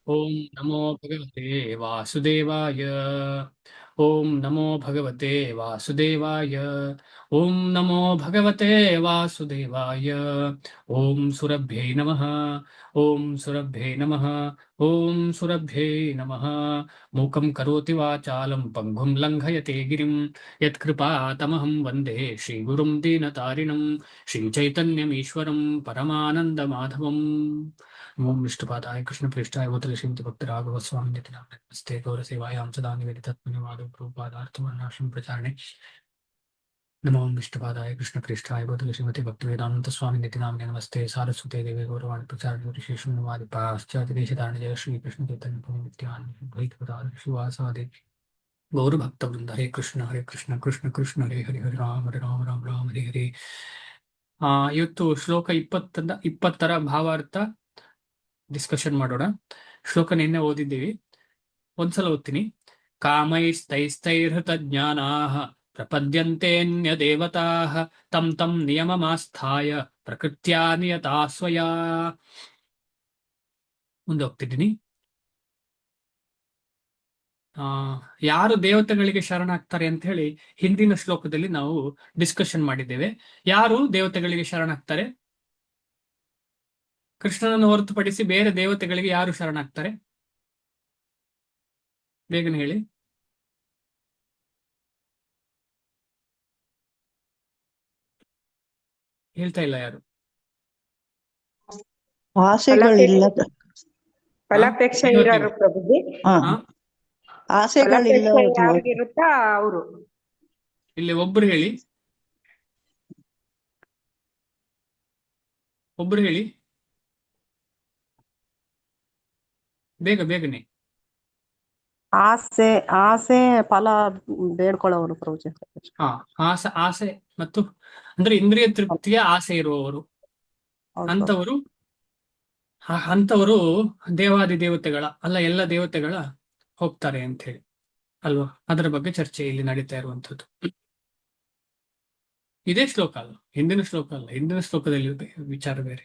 ಓಂ ನಮೋ ಭಗವತೆ ವಾಸುದೇವಾಯ. ಓಂ ನಮೋ ಭಗವತೆ ವಾಸುದೇವಾಯ. ಓಂ ನಮೋ ಭಗವತೆ ವಾಸುದೇವಾಯ. ಓಂ ಸುರಭ್ಯೈ ನಮಃ. ಓಂ ಸುರಭ್ಯೈ ನಮಃ. ಓಂ ಸುರಭ್ಯೈ ನಮಃ. ಮೂಕಂ ಕರೋತಿ ವಾಚಾಲಂ ಪಂಗುಂ ಲಂಘಯತೆ ಗಿರಿಂ ಯತ್ಕೃಪಾತಮಹಂ ವಂದೇ ಶ್ರೀಗುರುಂ ದೀನತಾರಿಣಂ ಶ್ರೀಚೈತನ್ಯಮೀಶ್ವರಂ ಪರಮಾನಂದಮಾಧವಂ. ಓಂ ವಿಷ್ಣುಪಾದಾಯ ಕೃಷ್ಣಪ್ರೇಷ್ಠಾಯ ಭೂತಲೆ ಶ್ರೀಮತಿ ಭಕ್ತರಾಘವ ಸ್ವಾಮಿ ನಮಸ್ತೆ ಗೌರ ಸೇವಾಯಾಂ ಸದಾ ನಿವೇದಿತತ್ಮನಿವಾದ ಪ್ರಭುಪಾದಾರ್ಥಮನ್ನಾಶ್ರಮ ಪ್ರಚಾರಣೆ. ನಮೋ ವಿಷ್ಣುಪಾದಾಯ ಕೃಷ್ಣಪ್ರೇಷ್ಠಾಯ ಭೂತಲೆ ಶ್ರೀಮತಿ ಭಕ್ತಿವೇದಾಂತ ಸ್ವಾಮಿ ನಿತಿನಾಮ್ನೆ ನಮಸ್ತೆ ಸಾರಸ್ವತೆ ದೇವಿ ಗೌರವಾಣಿ ಪ್ರಚಾರಣೆ ವಿಶೇಷವಾದಿ ಪಾಶ್ಚಾತ್ಯ ದೇಶಧಾರಣ ಜಯ ಶ್ರೀ ಕೃಷ್ಣ ಚೈತನ್ಯ ನಿತ್ಯಾನ್ ದ್ವೈತಪದಾದ ಶ್ರೀವಾಸಾದಿ ಗೌರಭಕ್ತ ವೃಂದ ಹರೇ ಕೃಷ್ಣ ಕೃಷ್ಣ ಕೃಷ್ಣ ಹರೇ ಹರಿ ಹರಿ ರಾಮ ರಾಮ ರಾಮ ಹರೇ ಹರಿ. ಇವತ್ತು ಶ್ಲೋಕ 20ರ ಭಾವಾರ್ಥ ಡಿಸ್ಕಷನ್ ಮಾಡೋಣ. ಶ್ಲೋಕ ನಿನ್ನೆ ಓದಿದ್ದೀವಿ, ಒಂದ್ಸಲ ಓದ್ತೀನಿ. ಕಾಮೈಸ್ತೈಸ್ತೈರ್ಹೃತ ಜ್ಞಾನಾಃ ಪ್ರಪದ್ಯಂತೆನ್ಯ ದೇವತಾಃ ತಂ ತಂ ನಿಯಮಮಾಸ್ಥಾಯ ಪ್ರಕೃತ್ಯಾ ನಿಯತಾ ಸ್ವಯಾ. ಮುಂದೆ ಹೋಗ್ತಿದ್ದೀನಿ. ಯಾರು ದೇವತೆಗಳಿಗೆ ಶರಣಾಗ್ತಾರೆ ಅಂತ ಹೇಳಿ ಹಿಂದಿನ ಶ್ಲೋಕದಲ್ಲಿ ನಾವು ಡಿಸ್ಕಷನ್ ಮಾಡಿದ್ದೇವೆ. ಯಾರು ದೇವತೆಗಳಿಗೆ ಶರಣಾಗ್ತಾರೆ? ಕೃಷ್ಣನನ್ನು ಹೊರತುಪಡಿಸಿ ಬೇರೆ ದೇವತೆಗಳಿಗೆ ಯಾರು ಶರಣಾಗ್ತಾರೆ? ಬೇಗನೆ ಹೇಳಿ. ಹೇಳ್ತಾ ಇಲ್ಲ ಯಾರು. ಆಸೆಗಳಿಲ್ಲದ ಫಲಾಪೇಕ್ಷೆ ಇರೋರು ಪ್ರಭುಜಿ. ಆಸೆಗಳಿಲ್ಲ ಯಾರಿಗಿರುತ್ತಾ ಅವರು. ಇಲ್ಲಿ ಒಬ್ರು ಹೇಳಿ, ಒಬ್ರು ಹೇಳಿ ಬೇಗನೆ. ಆಸೆ ಫಲ ಬೇಡ್ಕೊಳ್ಳೋರು ಪ್ರಭುಜಿ. ಆಸೆ ಮತ್ತು ಅಂದ್ರೆ ಇಂದ್ರಿಯ ತೃಪ್ತಿಯ ಆಸೆ ಇರುವವರು ಅಂತವರು ದೇವಾದಿ ದೇವತೆಗಳ ಅಲ್ಲ, ಎಲ್ಲ ದೇವತೆಗಳ ಹೋಗ್ತಾರೆ ಅಂತ ಹೇಳಿ ಅಲ್ವಾ? ಅದರ ಬಗ್ಗೆ ಚರ್ಚೆ ಇಲ್ಲಿ ನಡೀತಾ ಇರುವಂತದ್ದು. ಇದೇ ಶ್ಲೋಕ ಅಲ್ಲ, ಹಿಂದಿನ ಶ್ಲೋಕ ಅಲ್ಲ. ಹಿಂದಿನ ಶ್ಲೋಕದಲ್ಲಿ ವಿಚಾರ ಬೇರೆ.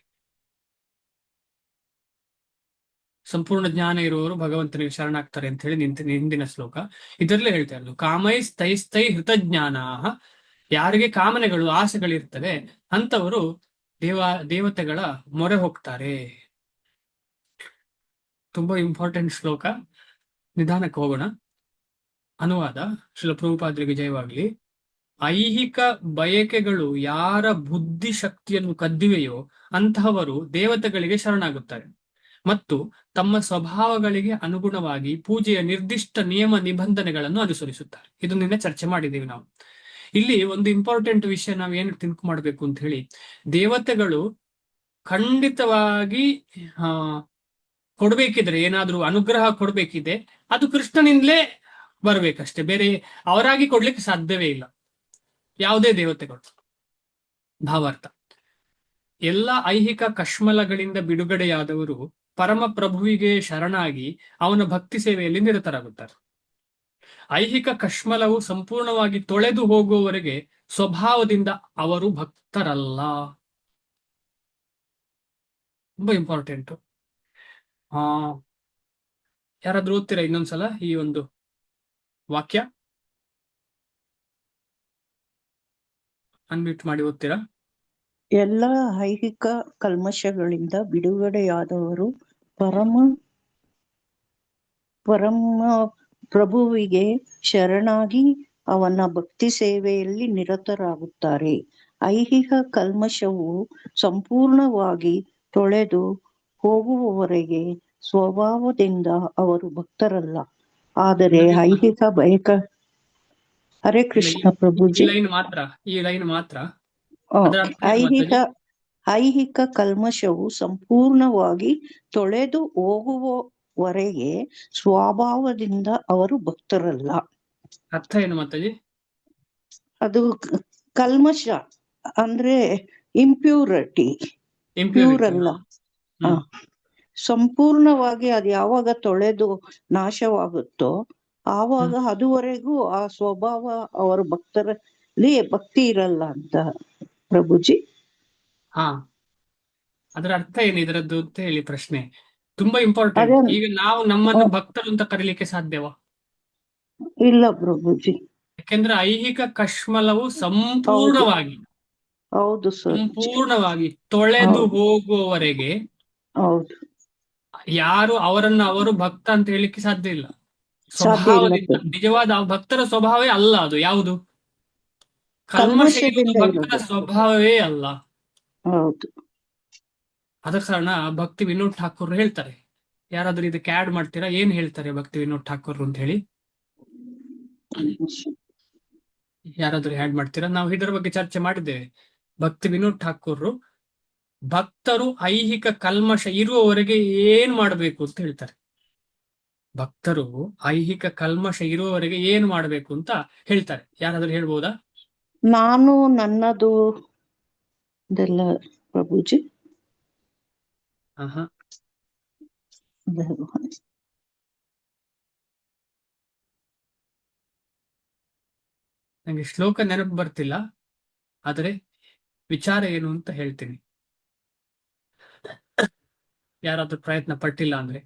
ಸಂಪೂರ್ಣ ಜ್ಞಾನ ಇರುವವರು ಭಗವಂತನಿಗೆ ಶರಣಾಗ್ತಾರೆ ಅಂತ ಹೇಳಿ ಹಿಂದಿನ ಶ್ಲೋಕ. ಇದರಲ್ಲೇ ಹೇಳ್ತಾ ಇರೋದು ಕಾಮೈಸ್ತೈಸ್ತೈ ಹೃತಜ್ಞಾನಾಃ. ಯಾರಿಗೆ ಕಾಮನೆಗಳು ಆಸೆಗಳಿರ್ತವೆ ಅಂತವರು ದೇವತೆಗಳ ಮೊರೆ ಹೋಗ್ತಾರೆ. ತುಂಬಾ ಇಂಪಾರ್ಟೆಂಟ್ ಶ್ಲೋಕ. ನಿಧಾನಕ್ಕೆ ಹೋಗೋಣ. ಅನುವಾದ ಶ್ರೀಲ ಪ್ರಭುಪಾದರಿಗೆ ಜಯವಾಗ್ಲಿ. ಐಹಿಕ ಬಯಕೆಗಳು ಯಾರ ಬುದ್ಧಿ ಶಕ್ತಿಯನ್ನು ಕದ್ದಿವೆಯೋ ಅಂತಹವರು ದೇವತೆಗಳಿಗೆ ಶರಣಾಗುತ್ತಾರೆ ಮತ್ತು ತಮ್ಮ ಸ್ವಭಾವಗಳಿಗೆ ಅನುಗುಣವಾಗಿ ಪೂಜೆಯ ನಿರ್ದಿಷ್ಟ ನಿಯಮ ನಿಬಂಧನೆಗಳನ್ನು ಅನುಸರಿಸುತ್ತಾರೆ. ಇದು ನಿನ್ನೆ ಚರ್ಚೆ ಮಾಡಿದ್ದೀವಿ ನಾವು. ಇಲ್ಲಿ ಒಂದು ಇಂಪಾರ್ಟೆಂಟ್ ವಿಷಯ ನಾವು ಏನು ತಿಂಕ್ ಮಾಡಬೇಕು ಅಂತ ಹೇಳಿ, ದೇವತೆಗಳು ಖಂಡಿತವಾಗಿ ಕೊಡ್ಬೇಕಿದ್ರೆ, ಏನಾದ್ರೂ ಅನುಗ್ರಹ ಕೊಡ್ಬೇಕಿದೆ, ಅದು ಕೃಷ್ಣನಿಂದಲೇ ಬರ್ಬೇಕಷ್ಟೇ. ಬೇರೆ ಅವರಾಗಿ ಕೊಡ್ಲಿಕ್ಕೆ ಸಾಧ್ಯವೇ ಇಲ್ಲ ಯಾವುದೇ ದೇವತೆಗಳು. ಭಾವಾರ್ಥ: ಎಲ್ಲ ಐಹಿಕ ಕಶ್ಮಲಗಳಿಂದ ಬಿಡುಗಡೆಯಾದವರು ಪರಮ ಪ್ರಭುವಿಗೆ ಶರಣಾಗಿ ಅವನ ಭಕ್ತಿ ಸೇವೆಯಲ್ಲಿ ನಿರತರಾಗುತ್ತಾರೆ. ಐಹಿಕ ಕಶ್ಮಲವು ಸಂಪೂರ್ಣವಾಗಿ ತೊಳೆದು ಹೋಗುವವರೆಗೆ ಸ್ವಭಾವದಿಂದ ಅವರು ಭಕ್ತರಲ್ಲ. ತುಂಬಾ ಇಂಪಾರ್ಟೆಂಟ್. ಯಾರಾದ್ರೂ ಓದ್ತೀರಾ ಇನ್ನೊಂದ್ಸಲ ಈ ಒಂದು ವಾಕ್ಯ? ಅನ್ಮ್ಯೂಟ್ ಮಾಡಿ ಓದ್ತೀರಾ? ಎಲ್ಲ ಐಹಿಕ ಕಲ್ಮಶಗಳಿಂದ ಬಿಡುಗಡೆಯಾದವರು ಪರಮ ಪ್ರಭುವಿಗೆ ಶರಣಾಗಿ ಅವನ ಭಕ್ತಿ ಸೇವೆಯಲ್ಲಿ ನಿರತರಾಗುತ್ತಾರೆ. ಐಹಿಕ ಕಲ್ಮಶವು ಸಂಪೂರ್ಣವಾಗಿ ತೊಳೆದು ಹೋಗುವವರೆಗೆ ಸ್ವಭಾವದಿಂದ ಅವರು ಭಕ್ತರಲ್ಲ. ಆದರೆ ಐಹಿಕ ಬಯಕ ಹರೇ ಕೃಷ್ಣ ಪ್ರಭುಜಿ. ಈ ಲೈನ್ ಮಾತ್ರ ಐಹಿಕ ಕಲ್ಮಶವು ಸಂಪೂರ್ಣವಾಗಿ ತೊಳೆದು ಹೋಗುವವರೆಗೆ ಸ್ವಭಾವದಿಂದ ಅವರು ಭಕ್ತರಲ್ಲ. ಅರ್ಥ ಏನು ಮಾತಾಜಿ? ಅದು ಕಲ್ಮಶ ಅಂದ್ರೆ ಇಂಪ್ಯೂರಿಟಿ, ಪ್ಯೂರ್ ಅಲ್ಲ. ಸಂಪೂರ್ಣವಾಗಿ ಅದು ಯಾವಾಗ ತೊಳೆದು ನಾಶವಾಗುತ್ತೋ ಆವಾಗ ಅದುವರೆಗೂ ಆ ಸ್ವಭಾವ ಅವರ ಭಕ್ತರಲ್ಲಿ ಭಕ್ತಿ ಇರಲ್ಲ ಅಂತ ಪ್ರಭುಜಿ. ಅದರ ಅರ್ಥ ಏನು ಇದರದ್ದು ಅಂತ ಹೇಳಿ ಪ್ರಶ್ನೆ. ತುಂಬಾ ಇಂಪಾರ್ಟೆಂಟ್. ಅದೇ ಈಗ ನಾವು ನಮ್ಮನ್ನು ಭಕ್ತರು ಅಂತ ಕರೀಲಿಕ್ಕೆ ಸಾಧ್ಯವಾ? ಇಲ್ಲ ಪ್ರಭುಜಿ. ಯಾಕೆಂದ್ರೆ ಐಹಿಕ ಕಶ್ಮಲವು ಹೌದು ಸಂಪೂರ್ಣವಾಗಿ ಹೌದು ಸರ್ಜಿ. ಸಂಪೂರ್ಣವಾಗಿ ತೊಳೆದು ಹೌದು ಹೋಗುವವರೆಗೆ ಹೌದು ಯಾರು ಅವರನ್ನು ಅವರು ಭಕ್ತ ಅಂತ ಹೇಳಿಕ್ಕೆ ಸಾಧ್ಯ ಇಲ್ಲ. ಸಾಧ್ಯ ಇಲ್ಲ ಸ್ವಭಾವದಿಂದ ಪ್ರಭು. ನಿಜವಾದ ಆ ಭಕ್ತರ ಸ್ವಭಾವವೇ ಅಲ್ಲ ಅದು. ಯಾವುದು? ಕಲ್ಮಶ ಇರುವುದು ಕಲ್ಮಶದಿಂದ ಭಕ್ತರ ಇರೋದು. ಸ್ವಭಾವವೇ ಅಲ್ಲ. ಹೌದು. ಅದ ಕಾರಣ ಭಕ್ತಿ ವಿನೋದ್ ಠಾಕೂರ್ ಹೇಳ್ತಾರೆ. ಯಾರಾದ್ರೂ ಇದಕ್ಕೆ ಆಡ್ ಮಾಡ್ತೀರಾ? ಏನ್ ಹೇಳ್ತಾರೆ ಭಕ್ತಿ ವಿನೋದ್ ಠಾಕೂರ್ ಅಂತ ಹೇಳಿ? ಯಾರಾದ್ರೂ ಆಡ್ ಮಾಡ್ತೀರಾ? ನಾವು ಇದರ ಬಗ್ಗೆ ಚರ್ಚೆ ಮಾಡಿದ್ದೇವೆ. ಭಕ್ತಿ ವಿನೋದ್ ಠಾಕೂರ್ ಭಕ್ತರು ಐಹಿಕ ಕಲ್ಮಶ ಇರುವವರೆಗೆ ಏನ್ ಮಾಡಬೇಕು ಅಂತ ಹೇಳ್ತಾರೆ. ಭಕ್ತರು ಐಹಿಕ ಕಲ್ಮಶ ಇರುವವರೆಗೆ ಏನ್ ಮಾಡಬೇಕು ಅಂತ ಹೇಳ್ತಾರೆ. ಯಾರಾದ್ರೂ ಹೇಳ್ಬೋದಾ? ನಾನು ನನ್ನದು ಇದೆಲ್ಲ ಪ್ರಭುಜಿ. ಆಹಾ. ನಂಗೆ ಶ್ಲೋಕ ನೆನಪು ಬರ್ತಿಲ್ಲ, ಆದರೆ ವಿಚಾರ ಏನು ಅಂತ ಹೇಳ್ತೀನಿ. ಯಾರಾದ್ರೂ ಪ್ರಯತ್ನ ಪಟ್ಟಿಲ್ಲ ಅಂದ್ರೆ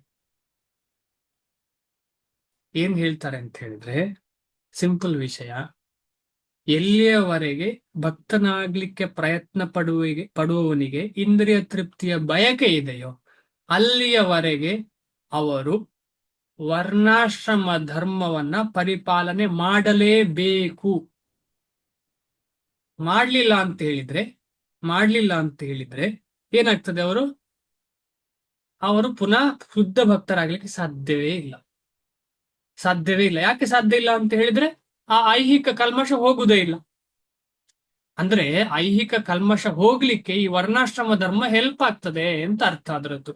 ಏನ್ ಹೇಳ್ತಾರೆ ಅಂತ ಹೇಳಿದ್ರೆ, ಸಿಂಪಲ್ ವಿಷಯ. ಎಲ್ಲಿಯವರೆಗೆ ಭಕ್ತನಾಗ್ಲಿಕ್ಕೆ ಪ್ರಯತ್ನ ಪಡುವವನಿಗೆ ಇಂದ್ರಿಯ ತೃಪ್ತಿಯ ಬಯಕೆ ಇದೆಯೋ ಅಲ್ಲಿಯವರೆಗೆ ಅವರು ವರ್ಣಾಶ್ರಮ ಧರ್ಮವನ್ನ ಪರಿಪಾಲನೆ ಮಾಡಲೇಬೇಕು. ಮಾಡ್ಲಿಲ್ಲ ಅಂತ ಹೇಳಿದ್ರೆ ಏನಾಗ್ತದೆ? ಅವರು ಪುನಃ ಶುದ್ಧ ಭಕ್ತರಾಗ್ಲಿಕ್ಕೆ ಸಾಧ್ಯವೇ ಇಲ್ಲ. ಯಾಕೆ ಸಾಧ್ಯ ಇಲ್ಲ ಅಂತ ಹೇಳಿದ್ರೆ, ಆ ಐಹಿಕ ಕಲ್ಮಶ ಹೋಗುದೇ ಇಲ್ಲ. ಅಂದ್ರೆ ಐಹಿಕ ಕಲ್ಮಶ ಹೋಗ್ಲಿಕ್ಕೆ ಈ ವರ್ಣಾಶ್ರಮ ಧರ್ಮ ಹೆಲ್ಪ್ ಆಗ್ತದೆ ಅಂತ ಅರ್ಥ. ಅದರದ್ದು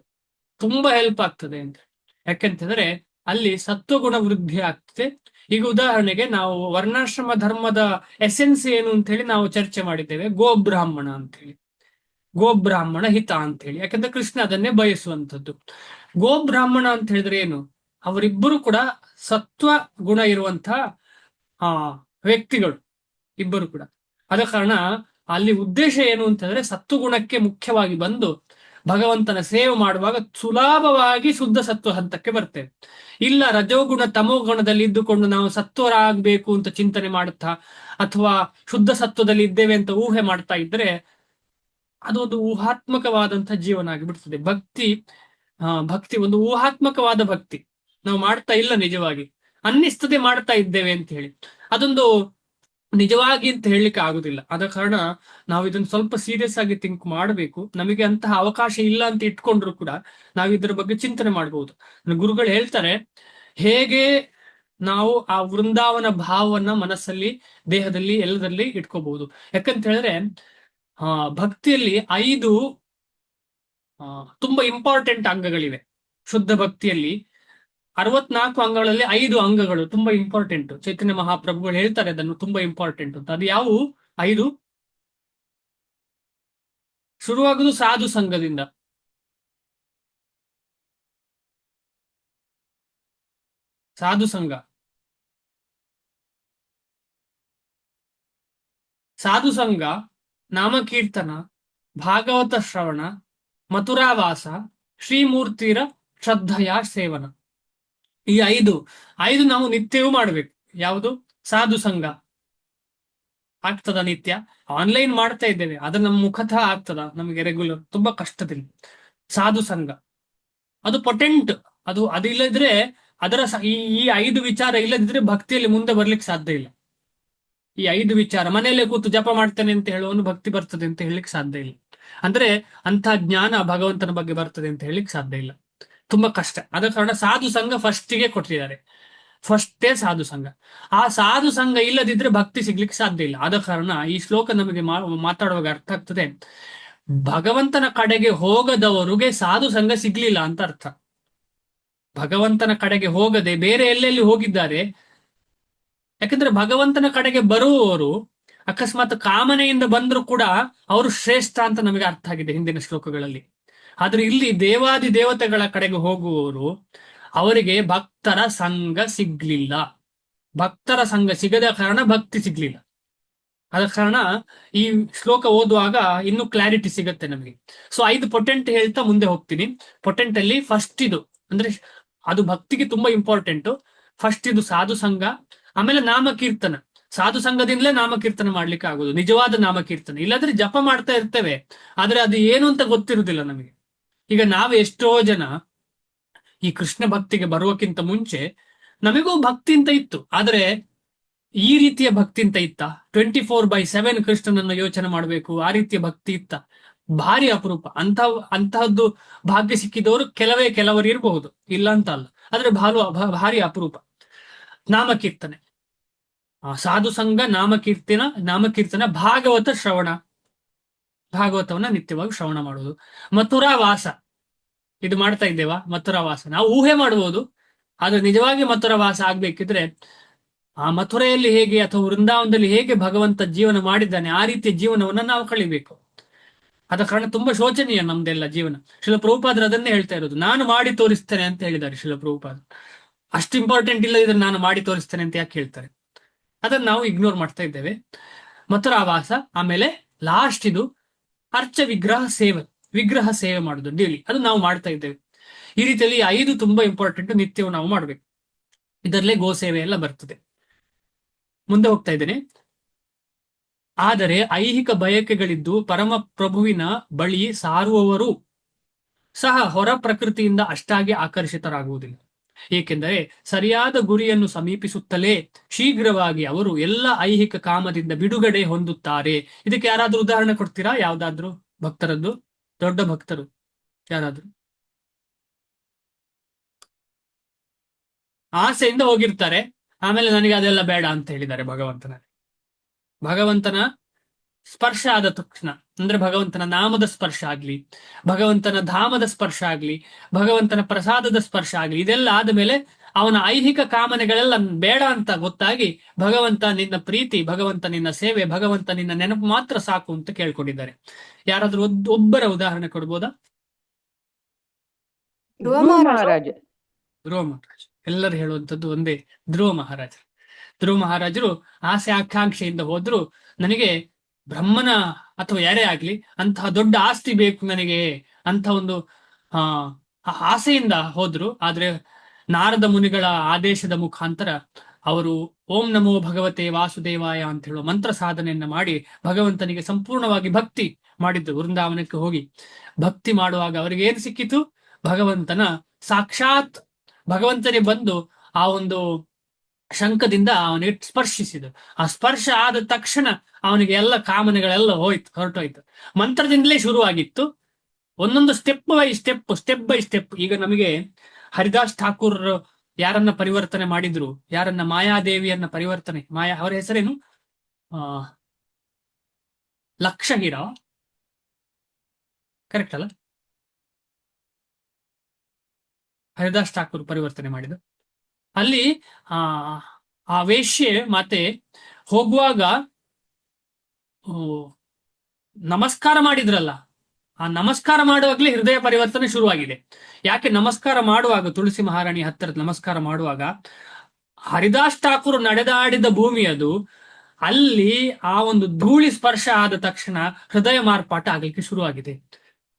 ತುಂಬಾ ಹೆಲ್ಪ್ ಆಗ್ತದೆ ಅಂತ. ಯಾಕೆಂತಂದ್ರೆ ಅಲ್ಲಿ ಸತ್ವಗುಣ ವೃದ್ಧಿ ಆಗ್ತದೆ. ಈಗ ಉದಾಹರಣೆಗೆ ನಾವು ವರ್ಣಾಶ್ರಮ ಧರ್ಮದ ಎಸೆನ್ಸ್ ಏನು ಅಂತ ಹೇಳಿ ನಾವು ಚರ್ಚೆ ಮಾಡಿದ್ದೇವೆ. ಗೋಬ್ರಾಹ್ಮಣ ಅಂತ ಹೇಳಿ, ಗೋಬ್ರಾಹ್ಮಣ ಹಿತ ಅಂತ ಹೇಳಿ. ಯಾಕಂದ್ರೆ ಕೃಷ್ಣ ಅದನ್ನೇ ಬಯಸುವಂಥದ್ದು. ಗೋಬ್ರಾಹ್ಮಣ ಅಂತ ಹೇಳಿದ್ರೆ ಏನು? ಅವರಿಬ್ಬರು ಕೂಡ ಸತ್ವ ಗುಣ ಇರುವಂತಹ ವ್ಯಕ್ತಿಗಳು ಇಬ್ಬರು ಕೂಡ. ಆದ ಕಾರಣ ಅಲ್ಲಿ ಉದ್ದೇಶ ಏನು ಅಂತಂದ್ರೆ ಸತ್ವಗುಣಕ್ಕೆ ಮುಖ್ಯವಾಗಿ ಬಂದು ಭಗವಂತನ ಸೇವೆ ಮಾಡುವಾಗ ಸುಲಭವಾಗಿ ಶುದ್ಧ ಸತ್ವ ಹಂತಕ್ಕೆ ಬರ್ತೇವೆ. ಇಲ್ಲ ರಜೋಗುಣ ತಮೋಗುಣದಲ್ಲಿ ಇದ್ದುಕೊಂಡು ನಾವು ಸತ್ವರಾಗಬೇಕು ಅಂತ ಚಿಂತನೆ ಮಾಡುತ್ತಾ ಅಥವಾ ಶುದ್ಧ ಸತ್ವದಲ್ಲಿ ಇದ್ದೇವೆ ಅಂತ ಊಹೆ ಮಾಡ್ತಾ ಇದ್ರೆ ಅದು ಒಂದು ಊಹಾತ್ಮಕವಾದಂತಹ ಜೀವನ ಆಗಿಬಿಡ್ತದೆ. ಭಕ್ತಿ ಒಂದು ಊಹಾತ್ಮಕವಾದ ಭಕ್ತಿ. ನಾವು ಮಾಡ್ತಾ ಇಲ್ಲ, ನಿಜವಾಗಿ ಅನ್ನಿಸ್ತದೆ ಮಾಡ್ತಾ ಇದ್ದೇವೆ ಅಂತ ಹೇಳಿ. ಅದೊಂದು ನಿಜವಾಗಿ ಅಂತ ಹೇಳಲಿಕ್ಕೆ ಆಗುದಿಲ್ಲ. ಆದ ಕಾರಣ ನಾವು ಇದನ್ನು ಸ್ವಲ್ಪ ಸೀರಿಯಸ್ ಆಗಿ ಥಿಂಕ್ ಮಾಡಬೇಕು. ನಮಗೆ ಅಂತಹ ಅವಕಾಶ ಇಲ್ಲ ಅಂತ ಇಟ್ಕೊಂಡ್ರು ಕೂಡ ನಾವು ಇದರ ಬಗ್ಗೆ ಚಿಂತನೆ ಮಾಡಬಹುದು. ಗುರುಗಳು ಹೇಳ್ತಾರೆ, ಹೇಗೆ ನಾವು ಆ ವೃಂದಾವನ ಭಾವವನ್ನ ಮನಸ್ಸಲ್ಲಿ, ದೇಹದಲ್ಲಿ, ಎಲ್ಲದಲ್ಲಿ ಇಟ್ಕೋಬಹುದು. ಯಾಕಂತ ಹೇಳಿದ್ರೆ ಭಕ್ತಿಯಲ್ಲಿ 5 ತುಂಬಾ ಇಂಪಾರ್ಟೆಂಟ್ ಅಂಗಗಳಿವೆ. ಶುದ್ಧ ಭಕ್ತಿಯಲ್ಲಿ 64 ಅಂಗಗಳಲ್ಲಿ 5 ಅಂಗಗಳು ತುಂಬಾ ಇಂಪಾರ್ಟೆಂಟ್. ಚೈತನ್ಯ ಮಹಾಪ್ರಭುಗಳು ಹೇಳ್ತಾರೆ ಅದನ್ನು ತುಂಬಾ ಇಂಪಾರ್ಟೆಂಟ್ ಅಂತ. ಅದು ಯಾವುವು 5? ಶುರುವಾಗುವುದು ಸಾಧು ಸಂಘದಿಂದ. ಸಾಧು ಸಂಘ, ನಾಮಕೀರ್ತನ, ಭಾಗವತ ಶ್ರವಣ, ಮಥುರಾವಾಸ, ಶ್ರೀಮೂರ್ತಿರ ಶ್ರದ್ಧೆಯ ಸೇವನ. ಈ 5 ನಾವು ನಿತ್ಯವೂ ಮಾಡಬೇಕು. ಯಾವುದು? ಸಾಧು ಸಂಘ. ಆಗ್ತದ ನಿತ್ಯ? ಆನ್ಲೈನ್ ಮಾಡ್ತಾ ಇದ್ದೇವೆ, ಅದು ನಮ್ಮ ಮುಖತಃ ಆಗ್ತದ ನಮಗೆ ರೆಗ್ಯುಲರ್? ತುಂಬಾ ಕಷ್ಟದಲ್ಲಿ. ಸಾಧು ಸಂಘ ಅದು ಪೊಟೆಂಟ್. ಅದಿಲ್ಲದ್ರೆ ಈ 5 ವಿಚಾರ ಇಲ್ಲದಿದ್ರೆ ಭಕ್ತಿಯಲ್ಲಿ ಮುಂದೆ ಬರ್ಲಿಕ್ಕೆ ಸಾಧ್ಯ ಇಲ್ಲ. ಈ 5 ವಿಚಾರ ಮನೆಯಲ್ಲೇ ಕೂತು ಜಪ ಮಾಡ್ತೇನೆ ಅಂತ ಹೇಳುವನು ಭಕ್ತಿ ಬರ್ತದೆ ಅಂತ ಹೇಳಲಿಕ್ಕೆ ಸಾಧ್ಯ ಇಲ್ಲ. ಅಂದ್ರೆ ಅಂತ ಜ್ಞಾನ ಭಗವಂತನ ಬಗ್ಗೆ ಬರ್ತದೆ ಅಂತ ಹೇಳಲಿಕ್ಕೆ ಸಾಧ್ಯ ಇಲ್ಲ. ತುಂಬಾ ಕಷ್ಟ. ಆದ ಕಾರಣ ಸಾಧು ಸಂಘ ಫಸ್ಟಿಗೆ ಕೊಟ್ಟಿದ್ದಾರೆ. ಫಸ್ಟೇ ಸಾಧು ಸಂಘ. ಆ ಸಾಧು ಸಂಘ ಇಲ್ಲದಿದ್ರೆ ಭಕ್ತಿ ಸಿಗ್ಲಿಕ್ಕೆ ಸಾಧ್ಯ ಇಲ್ಲ. ಆದ ಕಾರಣ ಈ ಶ್ಲೋಕ ನಮಗೆ ಮಾತಾಡುವಾಗ ಅರ್ಥ ಆಗ್ತದೆ, ಭಗವಂತನ ಕಡೆಗೆ ಹೋಗದವರಿಗೆ ಸಾಧು ಸಂಘ ಸಿಗ್ಲಿಲ್ಲ ಅಂತ ಅರ್ಥ. ಭಗವಂತನ ಕಡೆಗೆ ಹೋಗದೆ ಬೇರೆ ಎಲ್ಲೆಲ್ಲಿ ಹೋಗಿದ್ದಾರೆ. ಯಾಕಂದ್ರೆ ಭಗವಂತನ ಕಡೆಗೆ ಬರುವವರು ಅಕಸ್ಮಾತ್ ಕಾಮನೆಯಿಂದ ಬಂದರೂ ಕೂಡ ಅವರು ಶ್ರೇಷ್ಠ ಅಂತ ನಮಗೆ ಅರ್ಥ ಆಗಿದೆ ಹಿಂದಿನ ಶ್ಲೋಕಗಳಲ್ಲಿ. ಆದ್ರೆ ಇಲ್ಲಿ ದೇವಾದಿ ದೇವತೆಗಳ ಕಡೆಗೆ ಹೋಗುವವರು, ಅವರಿಗೆ ಭಕ್ತರ ಸಂಘ ಸಿಗ್ಲಿಲ್ಲ. ಭಕ್ತರ ಸಂಘ ಸಿಗದ ಕಾರಣ ಭಕ್ತಿ ಸಿಗ್ಲಿಲ್ಲ. ಆದ ಕಾರಣ ಈ ಶ್ಲೋಕ ಓದುವಾಗ ಇನ್ನೂ ಕ್ಲಾರಿಟಿ ಸಿಗತ್ತೆ ನಮಗೆ. ಸೊ 5 ಪೊಟೆಂಟ್ ಹೇಳ್ತಾ ಮುಂದೆ ಹೋಗ್ತೀನಿ. ಪೊಟೆಂಟ್ ಅಲ್ಲಿ ಫಸ್ಟ್ ಇದು ಅಂದ್ರೆ ಅದು ಭಕ್ತಿಗೆ ತುಂಬಾ ಇಂಪಾರ್ಟೆಂಟ್. ಫಸ್ಟ್ ಇದು ಸಾಧು ಸಂಘ, ಆಮೇಲೆ ನಾಮಕೀರ್ತನ. ಸಾಧು ಸಂಘದಿಂದಲೇ ನಾಮಕೀರ್ತನ ಮಾಡ್ಲಿಕ್ಕೆ ಆಗುದು, ನಿಜವಾದ ನಾಮಕೀರ್ತನ. ಇಲ್ಲಾಂದ್ರೆ ಜಪ ಮಾಡ್ತಾ ಇರ್ತೇವೆ, ಆದ್ರೆ ಅದು ಏನು ಅಂತ ಗೊತ್ತಿರುವುದಿಲ್ಲ ನಮಗೆ. ಈಗ ನಾವು ಎಷ್ಟೋ ಜನ ಈ ಕೃಷ್ಣ ಭಕ್ತಿಗೆ ಬರುವಕ್ಕಿಂತ ಮುಂಚೆ ನಮಗೂ ಭಕ್ತಿ ಅಂತ ಇತ್ತು, ಆದ್ರೆ ಈ ರೀತಿಯ ಭಕ್ತಿ ಅಂತ ಇತ್ತ? 24/7 ಕೃಷ್ಣನನ್ನು ಯೋಚನೆ ಮಾಡಬೇಕು ಆ ರೀತಿಯ ಭಕ್ತಿ ಇತ್ತ? ಭಾರಿ ಅಪರೂಪ. ಅಂತಹದ್ದು ಭಾಗ್ಯ ಸಿಕ್ಕಿದವರು ಕೆಲವರು ಇರಬಹುದು, ಇಲ್ಲ ಅಂತ ಅಲ್ಲ, ಆದ್ರೆ ಭಾರಿ ಅಪರೂಪ. ನಾಮಕೀರ್ತನೆ, ಸಾಧು ಸಂಘ, ನಾಮಕೀರ್ತನ, ಭಾಗವತ ಶ್ರವಣ, ಭಾಗವತವನ್ನ ನಿತ್ಯವಾಗಿ ಶ್ರವಣ ಮಾಡುವುದು. ಮಥುರಾ ವಾಸ, ಇದು ಮಾಡ್ತಾ ಇದ್ದೇವಾ? ಮಥುರಾ ವಾಸ ನಾವು ಊಹೆ ಮಾಡಬಹುದು, ಆದ್ರೆ ನಿಜವಾಗಿ ಮಥುರಾ ವಾಸ ಆಗ್ಬೇಕಿದ್ರೆ ಆ ಮಥುರೆಯಲ್ಲಿ ಹೇಗೆ ಅಥವಾ ವೃಂದಾವನದಲ್ಲಿ ಹೇಗೆ ಭಗವಂತ ಜೀವನ ಮಾಡಿದ್ದಾನೆ ಆ ರೀತಿಯ ಜೀವನವನ್ನ ನಾವು ಕಳಿಬೇಕು. ಆದ ಕಾರಣ ತುಂಬಾ ಶೋಚನೀಯ ನಮ್ದೆಲ್ಲ ಜೀವನ. ಶಿಲ ಪ್ರಭುಪಾದರು ಅದನ್ನೇ ಹೇಳ್ತಾ ಇರೋದು, ನಾನು ಮಾಡಿ ತೋರಿಸ್ತೇನೆ ಅಂತ ಹೇಳಿದ್ದಾರೆ ಶಿಲ ಪ್ರಭುಪಾದರು. ಅಷ್ಟು ಇಂಪಾರ್ಟೆಂಟ್ ಇಲ್ಲ ಇದ್ರೆ ನಾನು ಮಾಡಿ ತೋರಿಸ್ತೇನೆ ಅಂತ ಯಾಕೆ ಹೇಳ್ತಾರೆ? ಅದನ್ನ ನಾವು ಇಗ್ನೋರ್ ಮಾಡ್ತಾ ಇದ್ದೇವೆ. ಮಥುರಾವಾಸ, ಆಮೇಲೆ ಲಾಸ್ಟ್ ಇದು ವಿಗ್ರಹ ಸೇವೆ ಮಾಡುದು ಡೈಲಿ, ಅದು ನಾವು ಮಾಡ್ತಾ ಇದ್ದೇವೆ. ಈ ರೀತಿಯಲ್ಲಿ 5 ತುಂಬಾ ಇಂಪಾರ್ಟೆಂಟ್, ನಿತ್ಯವೂ ನಾವು ಮಾಡ್ಬೇಕು. ಇದರಲ್ಲೇ ಗೋ ಸೇವೆ ಎಲ್ಲ ಬರ್ತದೆ. ಮುಂದೆ ಹೋಗ್ತಾ ಇದ್ದೇನೆ. ಆದರೆ ಐಹಿಕ ಬಯಕೆಗಳಿದ್ದು ಪರಮ ಪ್ರಭುವಿನ ಬಳಿ ಸಾರುವವರು ಸಹ ಹೊರ ಪ್ರಕೃತಿಯಿಂದ ಅಷ್ಟಾಗಿ ಆಕರ್ಷಿತರಾಗುವುದಿಲ್ಲ. ಏಕೆಂದರೆ ಸರಿಯಾದ ಗುರಿಯನ್ನು ಸಮೀಪಿಸುತ್ತಲೇ ಶೀಘ್ರವಾಗಿ ಅವರು ಎಲ್ಲ ಐಹಿಕ ಕಾಮದಿಂದ ಬಿಡುಗಡೆ ಹೊಂದುತ್ತಾರೆ. ಇದಕ್ಕೆ ಯಾರಾದ್ರೂ ಉದಾಹರಣೆ ಕೊಡ್ತೀರಾ? ಯಾವ್ದಾದ್ರು ಭಕ್ತರದ್ದು, ದೊಡ್ಡ ಭಕ್ತರು ಯಾರಾದ್ರೂ? ಆಸೆಯಿಂದ ಹೋಗಿರ್ತಾರೆ, ಆಮೇಲೆ ನನಗೆ ಅದೆಲ್ಲ ಬೇಡ ಅಂತ ಹೇಳಿದ್ದಾರೆ. ಭಗವಂತನ ಸ್ಪರ್ಶ ಆದ ತಕ್ಷಣ, ಅಂದ್ರೆ ಭಗವಂತನ ನಾಮದ ಸ್ಪರ್ಶ ಆಗ್ಲಿ, ಭಗವಂತನ ಧಾಮದ ಸ್ಪರ್ಶ ಆಗ್ಲಿ, ಭಗವಂತನ ಪ್ರಸಾದದ ಸ್ಪರ್ಶ ಆಗ್ಲಿ, ಇದೆಲ್ಲ ಆದ್ಮೇಲೆ ಅವನ ಐಹಿಕ ಕಾಮನೆಗಳೆಲ್ಲ ಬೇಡ ಅಂತ ಗೊತ್ತಾಗಿ ಭಗವಂತ ನಿನ್ನ ಪ್ರೀತಿ, ಭಗವಂತ ನಿನ್ನ ಸೇವೆ, ಭಗವಂತ ನಿನ್ನ ನೆನಪು ಮಾತ್ರ ಸಾಕು ಅಂತ ಕೇಳ್ಕೊಂಡಿದ್ದಾರೆ. ಯಾರಾದ್ರೂ ಒಬ್ಬರ ಉದಾಹರಣೆ ಕೊಡ್ಬೋದಾ? ಧ್ರುವ ಮಹಾರಾಜ. ಧ್ರುವ ಮಹಾರಾಜ್, ಎಲ್ಲರೂ ಹೇಳುವಂಥದ್ದು ಒಂದೇ, ಧ್ರುವ ಮಹಾರಾಜರು ಆಸೆ ಆಕಾಂಕ್ಷೆಯಿಂದ ಹೋದ್ರು. ನನಗೆ ಬ್ರಹ್ಮನ ಅಥವಾ ಯಾರೇ ಆಗ್ಲಿ ಅಂತಹ ದೊಡ್ಡ ಆಸ್ತಿ ಬೇಕು ನನಗೆ ಅಂತ ಒಂದು ಆ ಆಸೆಯಿಂದ ಹೋದ್ರು. ಆದ್ರೆ ನಾರದ ಮುನಿಗಳ ಆದೇಶದ ಮುಖಾಂತರ ಅವರು ಓಂ ನಮೋ ಭಗವತೆ ವಾಸುದೇವಾಯ ಅಂತ ಹೇಳುವ ಮಂತ್ರ ಸಾಧನೆಯನ್ನ ಮಾಡಿ ಭಗವಂತನಿಗೆ ಸಂಪೂರ್ಣವಾಗಿ ಭಕ್ತಿ ಮಾಡಿದ್ದು. ವೃಂದಾವನಕ್ಕೆ ಹೋಗಿ ಭಕ್ತಿ ಮಾಡುವಾಗ ಅವರಿಗೆ ಏನು ಸಿಕ್ಕಿತು? ಭಗವಂತನ ಸಾಕ್ಷಾತ್ ಭಗವಂತನೇ ಬಂದು ಆ ಒಂದು ಶಂಖದಿಂದ ಅವನಿಗೆ ಸ್ಪರ್ಶಿಸಿದರು. ಆ ಸ್ಪರ್ಶ ಆದ ತಕ್ಷಣ ಅವನಿಗೆ ಎಲ್ಲ ಕಾಮನೆಗಳೆಲ್ಲ ಹೊರಟೋಯ್ತು. ಮಂತ್ರದಿಂದಲೇ ಶುರುವಾಗಿತ್ತು. ಒಂದೊಂದು ಸ್ಟೆಪ್ ಬೈ ಸ್ಟೆಪ್. ಈಗ ನಮಗೆ ಹರಿದಾಸ್ ಠಾಕೂರ್ ಯಾರನ್ನ ಪರಿವರ್ತನೆ ಮಾಡಿದ್ರು? ಯಾರನ್ನ? ಮಾಯಾದೇವಿಯನ್ನ ಪರಿವರ್ತನೆ. ಅವರ ಹೆಸರೇನು? ಲಕ್ಷಹೀರ, ಕರೆಕ್ಟ್ ಅಲ್ಲ? ಹರಿದಾಸ್ ಠಾಕೂರ್ ಪರಿವರ್ತನೆ ಮಾಡಿದ್ರು. ಅಲ್ಲಿ ಆ ವೇಶ್ಯೆ ಮಾತೆ ಹೋಗುವಾಗ ನಮಸ್ಕಾರ ಮಾಡಿದ್ರಲ್ಲ, ಆ ನಮಸ್ಕಾರ ಮಾಡುವಾಗ್ಲೇ ಹೃದಯ ಪರಿವರ್ತನೆ ಶುರುವಾಗಿದೆ. ಯಾಕೆ? ನಮಸ್ಕಾರ ಮಾಡುವಾಗ ತುಳಸಿ ಮಹಾರಾಣಿ ಹತ್ತಿರ ನಮಸ್ಕಾರ ಮಾಡುವಾಗ ಹರಿದಾಸ್ ಠಾಕೂರ್ ನಡೆದಾಡಿದ ಭೂಮಿ ಅದು. ಅಲ್ಲಿ ಆ ಒಂದು ಧೂಳಿ ಸ್ಪರ್ಶ ಆದ ತಕ್ಷಣ ಹೃದಯ ಮಾರ್ಪಾಟ ಆಗ್ಲಿಕ್ಕೆ ಶುರುವಾಗಿದೆ.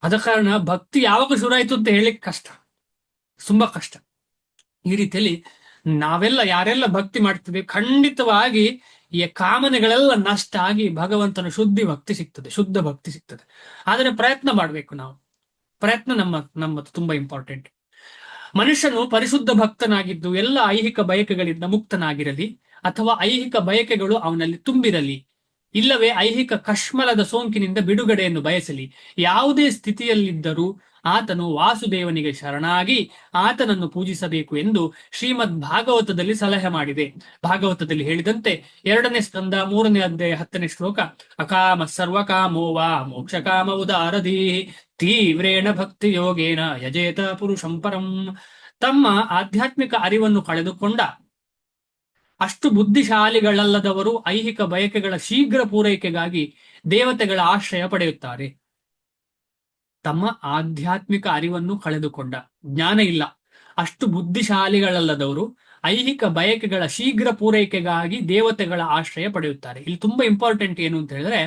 ಆದ ಕಾರಣ ಭಕ್ತಿ ಯಾವಾಗ ಶುರು ಆಯ್ತು ಅಂತ ಹೇಳಿಕ್ ಕಷ್ಟ, ತುಂಬಾ ಕಷ್ಟ. ಈ ರೀತಿಯಲ್ಲಿ ನಾವೆಲ್ಲ ಯಾರೆಲ್ಲ ಭಕ್ತಿ ಮಾಡ್ತೀವಿ, ಖಂಡಿತವಾಗಿ ಈ ಕಾಮನೆಗಳೆಲ್ಲ ನಷ್ಟ ಆಗಿ ಭಗವಂತನ ಶುದ್ಧ ಭಕ್ತಿ ಸಿಗ್ತದೆ. ಆದರೆ ಪ್ರಯತ್ನ ಮಾಡ್ಬೇಕು ನಾವು. ಪ್ರಯತ್ನ ನಮ್ಮದು ತುಂಬಾ ಇಂಪಾರ್ಟೆಂಟ್. ಮನುಷ್ಯನು ಪರಿಶುದ್ಧ ಭಕ್ತನಾಗಿದ್ದು ಎಲ್ಲ ಐಹಿಕ ಬಯಕೆಗಳಿಂದ ಮುಕ್ತನಾಗಿರಲಿ, ಅಥವಾ ಐಹಿಕ ಬಯಕೆಗಳು ಅವನಲ್ಲಿ ತುಂಬಿರಲಿ, ಇಲ್ಲವೇ ಐಹಿಕ ಕಶ್ಮಲದ ಸೋಂಕಿನಿಂದ ಬಿಡುಗಡೆಯನ್ನು ಬಯಸಲಿ, ಯಾವುದೇ ಸ್ಥಿತಿಯಲ್ಲಿದ್ದರೂ ಆತನು ವಾಸುದೇವನಿಗೆ ಶರಣಾಗಿ ಆತನನ್ನು ಪೂಜಿಸಬೇಕು ಎಂದು ಶ್ರೀಮದ್ ಭಾಗವತದಲ್ಲಿ ಸಲಹೆ ಮಾಡಿದೆ. ಭಾಗವತದಲ್ಲಿ ಹೇಳಿದಂತೆ 2ನೇ ಸ್ಕಂದ 3ನೇ ಅಧ್ಯಾಯ 10ನೇ ಶ್ಲೋಕ, ಅಕಾಮ ಸರ್ವಕಾಮೋ ವಾ ಮೋಕ್ಷಕಾಮ ಉದಾರಧೀ ತೀವ್ರೇಣ ಭಕ್ತಿ ಯೋಗೇನ ಯಜೇತ ಪುರುಷಂ ಪರಂ. ತಮ್ಮ ಆಧ್ಯಾತ್ಮಿಕ ಅರಿವನ್ನು ಕಳೆದುಕೊಂಡ ಅಷ್ಟು ಬುದ್ಧಿಶಾಲಿಗಳಲ್ಲದವರು ಐಹಿಕ ಬಯಕೆಗಳ ಶೀಘ್ರ ಪೂರೈಕೆಗಾಗಿ ದೇವತೆಗಳ ಆಶ್ರಯ ಪಡೆಯುತ್ತಾರೆ. ತಮ್ಮ ಆಧ್ಯಾತ್ಮಿಕ ಅರಿವನ್ನು ಕಳೆದುಕೊಂಡ, ಜ್ಞಾನ ಇಲ್ಲ, ಅಷ್ಟು ಬುದ್ಧಿಶಾಲಿಗಳಲ್ಲದವರು ಐಹಿಕ ಬಯಕೆಗಳ ಶೀಘ್ರ ಪೂರೈಕೆಗಾಗಿ ದೇವತೆಗಳ ಆಶ್ರಯ ಪಡೆಯುತ್ತಾರೆ. ಇಲ್ಲಿ ತುಂಬಾ ಇಂಪಾರ್ಟೆಂಟ್ ಏನು ಅಂತ ಹೇಳಿದ್ರೆ,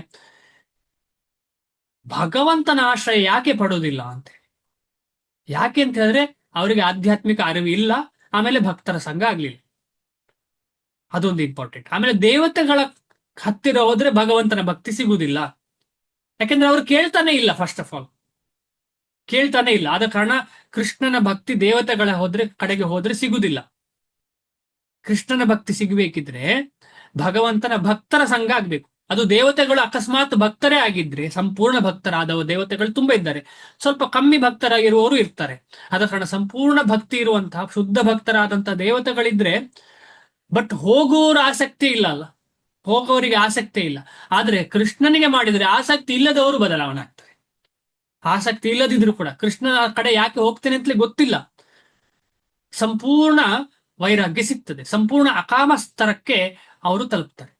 ಭಗವಂತನ ಆಶ್ರಯ ಯಾಕೆ ಪಡೋದಿಲ್ಲ ಅಂತ. ಯಾಕೆ ಅಂತ ಹೇಳಿದ್ರೆ ಅವರಿಗೆ ಆಧ್ಯಾತ್ಮಿಕ ಅರಿವು ಇಲ್ಲ, ಆಮೇಲೆ ಭಕ್ತರ ಸಂಘ ಆಗ್ಲಿಲ್ಲ. ಅದೊಂದು ಇಂಪಾರ್ಟೆಂಟ್. ಆಮೇಲೆ ದೇವತೆಗಳ ಹತ್ತಿರ ಹೋದ್ರೆ ಭಗವಂತನ ಭಕ್ತಿ ಸಿಗುವುದಿಲ್ಲ. ಯಾಕೆಂದ್ರೆ ಅವರು ಕೇಳ್ತಾನೆ ಇಲ್ಲ. ಫಸ್ಟ್ ಆಫ್ ಆಲ್ ಕೇಳ್ತಾನೆ ಇಲ್ಲ. ಆದ ಕಾರಣ ಕೃಷ್ಣನ ಭಕ್ತಿ ದೇವತೆಗಳ ಕಡೆಗೆ ಹೋದ್ರೆ ಸಿಗುದಿಲ್ಲ. ಕೃಷ್ಣನ ಭಕ್ತಿ ಸಿಗಬೇಕಿದ್ರೆ ಭಗವಂತನ ಭಕ್ತರ ಸಂಘ ಆಗ್ಬೇಕು. ಅದು ದೇವತೆಗಳು ಅಕಸ್ಮಾತ್ ಭಕ್ತರೇ ಆಗಿದ್ರೆ, ಸಂಪೂರ್ಣ ಭಕ್ತರಾದವ ದೇವತೆಗಳು ತುಂಬಾ ಇದ್ದಾರೆ, ಸ್ವಲ್ಪ ಕಮ್ಮಿ ಭಕ್ತರಾಗಿರುವವರು ಇರ್ತಾರೆ. ಆದ ಕಾರಣ ಸಂಪೂರ್ಣ ಭಕ್ತಿ ಇರುವಂತಹ ಶುದ್ಧ ಭಕ್ತರಾದಂತಹ ದೇವತೆಗಳಿದ್ರೆ, ಬಟ್ ಹೋಗೋರ ಆಸಕ್ತಿ ಇಲ್ಲ ಅಲ್ಲ, ಹೋಗೋರಿಗೆ ಆಸಕ್ತಿ ಇಲ್ಲ. ಆದ್ರೆ ಕೃಷ್ಣನಿಗೆ ಮಾಡಿದ್ರೆ ಆಸಕ್ತಿ ಇಲ್ಲದವರು ಬದಲಾವಣೆ ಆಗ್ತಾರೆ. ಆಸಕ್ತಿ ಇಲ್ಲದಿದ್ರು ಕೂಡ ಕೃಷ್ಣನ ಕಡೆ ಯಾಕೆ ಹೋಗ್ತೇನೆ ಅಂತಲೇ ಗೊತ್ತಿಲ್ಲ, ಸಂಪೂರ್ಣ ವೈರಾಗ್ಯ ಸಿಗ್ತದೆ, ಸಂಪೂರ್ಣ ಅಕಾಮ ಸ್ತರಕ್ಕೆ ಅವರು ತಲುಪ್ತಾರೆ.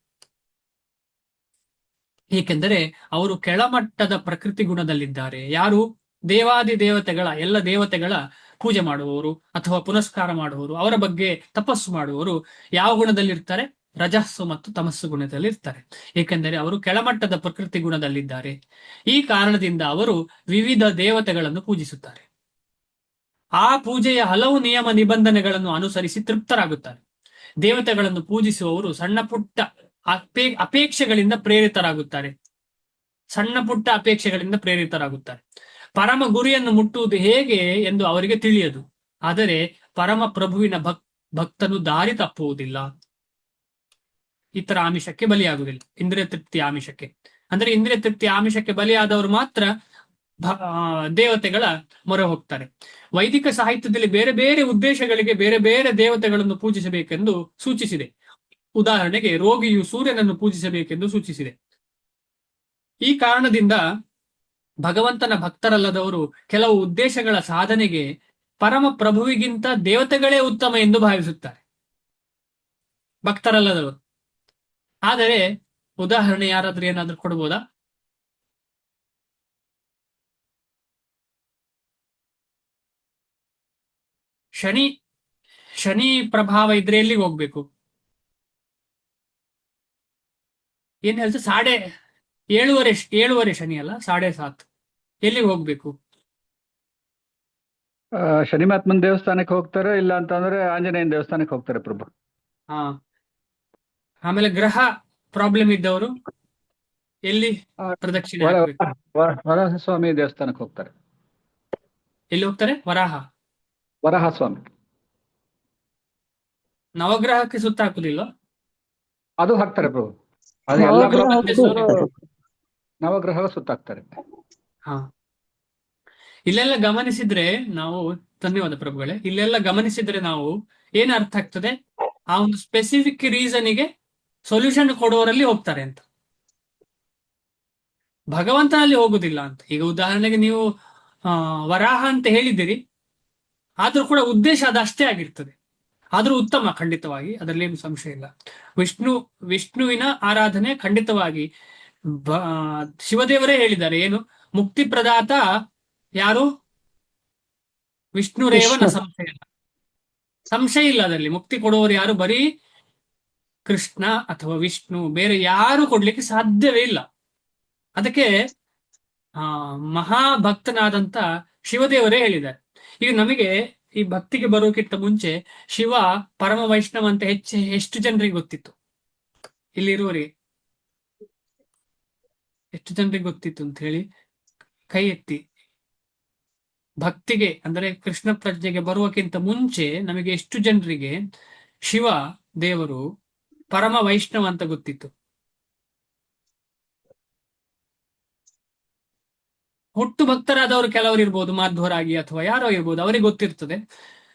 ಏಕೆಂದರೆ ಅವರು ಕೆಳಮಟ್ಟದ ಪ್ರಕೃತಿ ಗುಣದಲ್ಲಿದ್ದಾರೆ. ಯಾರು? ದೇವಾದಿ ದೇವತೆಗಳ, ಎಲ್ಲ ದೇವತೆಗಳ ಪೂಜೆ ಮಾಡುವವರು ಅಥವಾ ಪುನಸ್ಕಾರ ಮಾಡುವವರು, ಅವರ ಬಗ್ಗೆ ತಪಸ್ಸು ಮಾಡುವವರು ಯಾವ ಗುಣದಲ್ಲಿರ್ತಾರೆ? ರಜಸ್ಸು ಮತ್ತು ತಮಸ್ಸು ಗುಣದಲ್ಲಿ ಇರ್ತಾರೆ. ಏಕೆಂದರೆ ಅವರು ಕೆಳಮಟ್ಟದ ಪ್ರಕೃತಿ ಗುಣದಲ್ಲಿದ್ದಾರೆ. ಈ ಕಾರಣದಿಂದ ಅವರು ವಿವಿಧ ದೇವತೆಗಳನ್ನು ಪೂಜಿಸುತ್ತಾರೆ. ಆ ಪೂಜೆಯ ಹಲವು ನಿಯಮ ನಿಬಂಧನೆಗಳನ್ನು ಅನುಸರಿಸಿ ತೃಪ್ತರಾಗುತ್ತಾರೆ. ದೇವತೆಗಳನ್ನು ಪೂಜಿಸುವವರು ಸಣ್ಣ ಪುಟ್ಟ ಅಪೇಕ್ಷೆಗಳಿಂದ ಪ್ರೇರಿತರಾಗುತ್ತಾರೆ. ಸಣ್ಣ ಪುಟ್ಟ ಅಪೇಕ್ಷೆಗಳಿಂದ ಪ್ರೇರಿತರಾಗುತ್ತಾರೆ. ಪರಮ ಗುರಿಯನ್ನು ಮುಟ್ಟುವುದು ಹೇಗೆ ಎಂದು ಅವರಿಗೆ ತಿಳಿಯದು. ಆದರೆ ಪರಮ ಪ್ರಭುವಿನ ಭಕ್ತನು ದಾರಿ ತಪ್ಪುವುದಿಲ್ಲ. ಇತರ ಆಮಿಷಕ್ಕೆ ಬಲಿಯಾಗುವುದಿಲ್ಲ. ಇಂದ್ರಿಯ ತೃಪ್ತಿ ಆಮಿಷಕ್ಕೆ, ಅಂದ್ರೆ ಇಂದ್ರಿಯ ತೃಪ್ತಿ ಆಮಿಷಕ್ಕೆ ಬಲಿಯಾದವರು ಮಾತ್ರ ದೇವತೆಗಳ ಮೊರೆ ಹೋಗ್ತಾರೆ. ವೈದಿಕ ಸಾಹಿತ್ಯದಲ್ಲಿ ಬೇರೆ ಬೇರೆ ಉದ್ದೇಶಗಳಿಗೆ ಬೇರೆ ಬೇರೆ ದೇವತೆಗಳನ್ನು ಪೂಜಿಸಬೇಕೆಂದು ಸೂಚಿಸಿದೆ. ಉದಾಹರಣೆಗೆ ರೋಗಿಯು ಸೂರ್ಯನನ್ನು ಪೂಜಿಸಬೇಕೆಂದು ಸೂಚಿಸಿದೆ. ಈ ಕಾರಣದಿಂದ ಭಗವಂತನ ಭಕ್ತರಲ್ಲದವರು ಕೆಲವು ಉದ್ದೇಶಗಳ ಸಾಧನೆಗೆ ಪರಮ ಪ್ರಭುವಿಗಿಂತ ದೇವತೆಗಳೇ ಉತ್ತಮ ಎಂದು ಭಾವಿಸುತ್ತಾರೆ, ಭಕ್ತರಲ್ಲದವರು. ಆದರೆ ಉದಾಹರಣೆ ಯಾರಾದ್ರೂ ಏನಾದ್ರೂ ಕೊಡ್ಬೋದಾ? ಶನಿ ಪ್ರಭಾವ ಇದ್ರೆ ಎಲ್ಲಿಗೆ ಹೋಗ್ಬೇಕು? ಏನ್ ಹೇಳ್ತಾರೆ? 7.5 ಶನಿ ಅಲ್ಲ, 7.5. ಎಲ್ಲಿಗೆ ಹೋಗ್ಬೇಕು? ಶನಿ ಮಹಾತ್ಮನ ದೇವಸ್ಥಾನಕ್ಕೆ ಹೋಗ್ತಾರೆ, ಇಲ್ಲ ಅಂತಂದ್ರೆ ಆಂಜನೇಯನ ದೇವಸ್ಥಾನಕ್ಕೆ ಹೋಗ್ತಾರೆ ಪ್ರಭು. ಹಾ. ಆಮೇಲೆ ಗ್ರಹ ಪ್ರಾಬ್ಲಮ್ ಇದ್ದವರು ಎಲ್ಲಿ ಪ್ರದಕ್ಷಿಣೆ ಹಾಕ್ಬೇಕು? ವರಾಹ ಸ್ವಾಮಿ ದೇವಸ್ಥಾನಕ್ಕೆ ಹೋಗ್ತಾರೆ. ಎಲ್ಲಿ ಹೋಗ್ತಾರೆ? ವರಾಹ ಸ್ವಾಮಿ. ನವಗ್ರಹಕ್ಕೆ ಸುತ್ತ ಹಾಕುದಿಲ್ಲ? ಅದು ಹಾಕ್ತಾರೆ ಪ್ರಭು. ಅದು ನವಗ್ರಹ ಸುತ್ತಾಕ್ತಾರೆ. ಹಾ. ಇಲ್ಲೆಲ್ಲ ಗಮನಿಸಿದ್ರೆ ನಾವು, ಧನ್ಯವಾದ ಪ್ರಭುಗಳೇ, ಇಲ್ಲೆಲ್ಲ ಗಮನಿಸಿದ್ರೆ ನಾವು ಏನ್ ಅರ್ಥ ಆಗ್ತದೆ? ಆ ಒಂದು ಸ್ಪೆಸಿಫಿಕ್ ರೀಸನ್ಗೆ ಸೊಲ್ಯೂಷನ್ ಕೊಡುವವರಲ್ಲಿ ಹೋಗ್ತಾರೆ ಅಂತ, ಭಗವಂತನಲ್ಲಿ ಹೋಗುದಿಲ್ಲ ಅಂತ. ಈಗ ಉದಾಹರಣೆಗೆ ನೀವು ವರಾಹ ಅಂತ ಹೇಳಿದ್ದೀರಿ, ಆದ್ರೂ ಕೂಡ ಉದ್ದೇಶ ಅದಷ್ಟೇ ಆಗಿರ್ತದೆ. ಆದ್ರೂ ಉತ್ತಮ, ಖಂಡಿತವಾಗಿ, ಅದರಲ್ಲೇನು ಸಂಶಯ ಇಲ್ಲ. ವಿಷ್ಣುವಿನ ಆರಾಧನೆ ಖಂಡಿತವಾಗಿ. ಶಿವದೇವರೇ ಹೇಳಿದ್ದಾರೆ, ಏನು? ಮುಕ್ತಿ ಪ್ರದಾತ ಯಾರು? ವಿಷ್ಣುರೇವನ ಸಂಶಯ ಇಲ್ಲ. ಸಂಶಯ ಇಲ್ಲ ಅದರಲ್ಲಿ. ಮುಕ್ತಿ ಕೊಡುವವರು ಯಾರು? ಬರೀ ಕೃಷ್ಣ ಅಥವಾ ವಿಷ್ಣು, ಬೇರೆ ಯಾರು ಕೊಡ್ಲಿಕ್ಕೆ ಸಾಧ್ಯವೇ ಇಲ್ಲ. ಅದಕ್ಕೆ ಮಹಾಭಕ್ತನಾದಂತ ಶಿವದೇವರೇ ಹೇಳಿದ್ದಾರೆ. ಈಗ ನಮಗೆ ಈ ಭಕ್ತಿಗೆ ಬರೋಕ್ಕಿಂತ ಮುಂಚೆ ಶಿವ ಪರಮ ವೈಷ್ಣವ ಅಂತ ಎಷ್ಟು ಜನರಿಗೆ ಗೊತ್ತಿತ್ತು? ಇಲ್ಲಿರುವವರಿಗೆ ಎಷ್ಟು ಜನರಿಗೆ ಗೊತ್ತಿತ್ತು ಅಂತ ಹೇಳಿ ಕೈ ಎತ್ತಿ. ಭಕ್ತಿಗೆ ಅಂದ್ರೆ ಕೃಷ್ಣ ಪ್ರಜ್ಞೆಗೆ ಬರುವಕ್ಕಿಂತ ಮುಂಚೆ ನಮಗೆ ಎಷ್ಟು ಜನರಿಗೆ ಶಿವ ದೇವರು ಪರಮ ವೈಷ್ಣವ ಅಂತ ಗೊತ್ತಿತ್ತು? ಹುಟ್ಟು ಭಕ್ತರಾದವರು ಕೆಲವರು ಇರ್ಬೋದು, ಮಾಧ್ವರಾಗಿ ಅಥವಾ ಯಾರೋ ಇರ್ಬೋದು, ಅವರಿಗೆ ಗೊತ್ತಿರ್ತದೆ.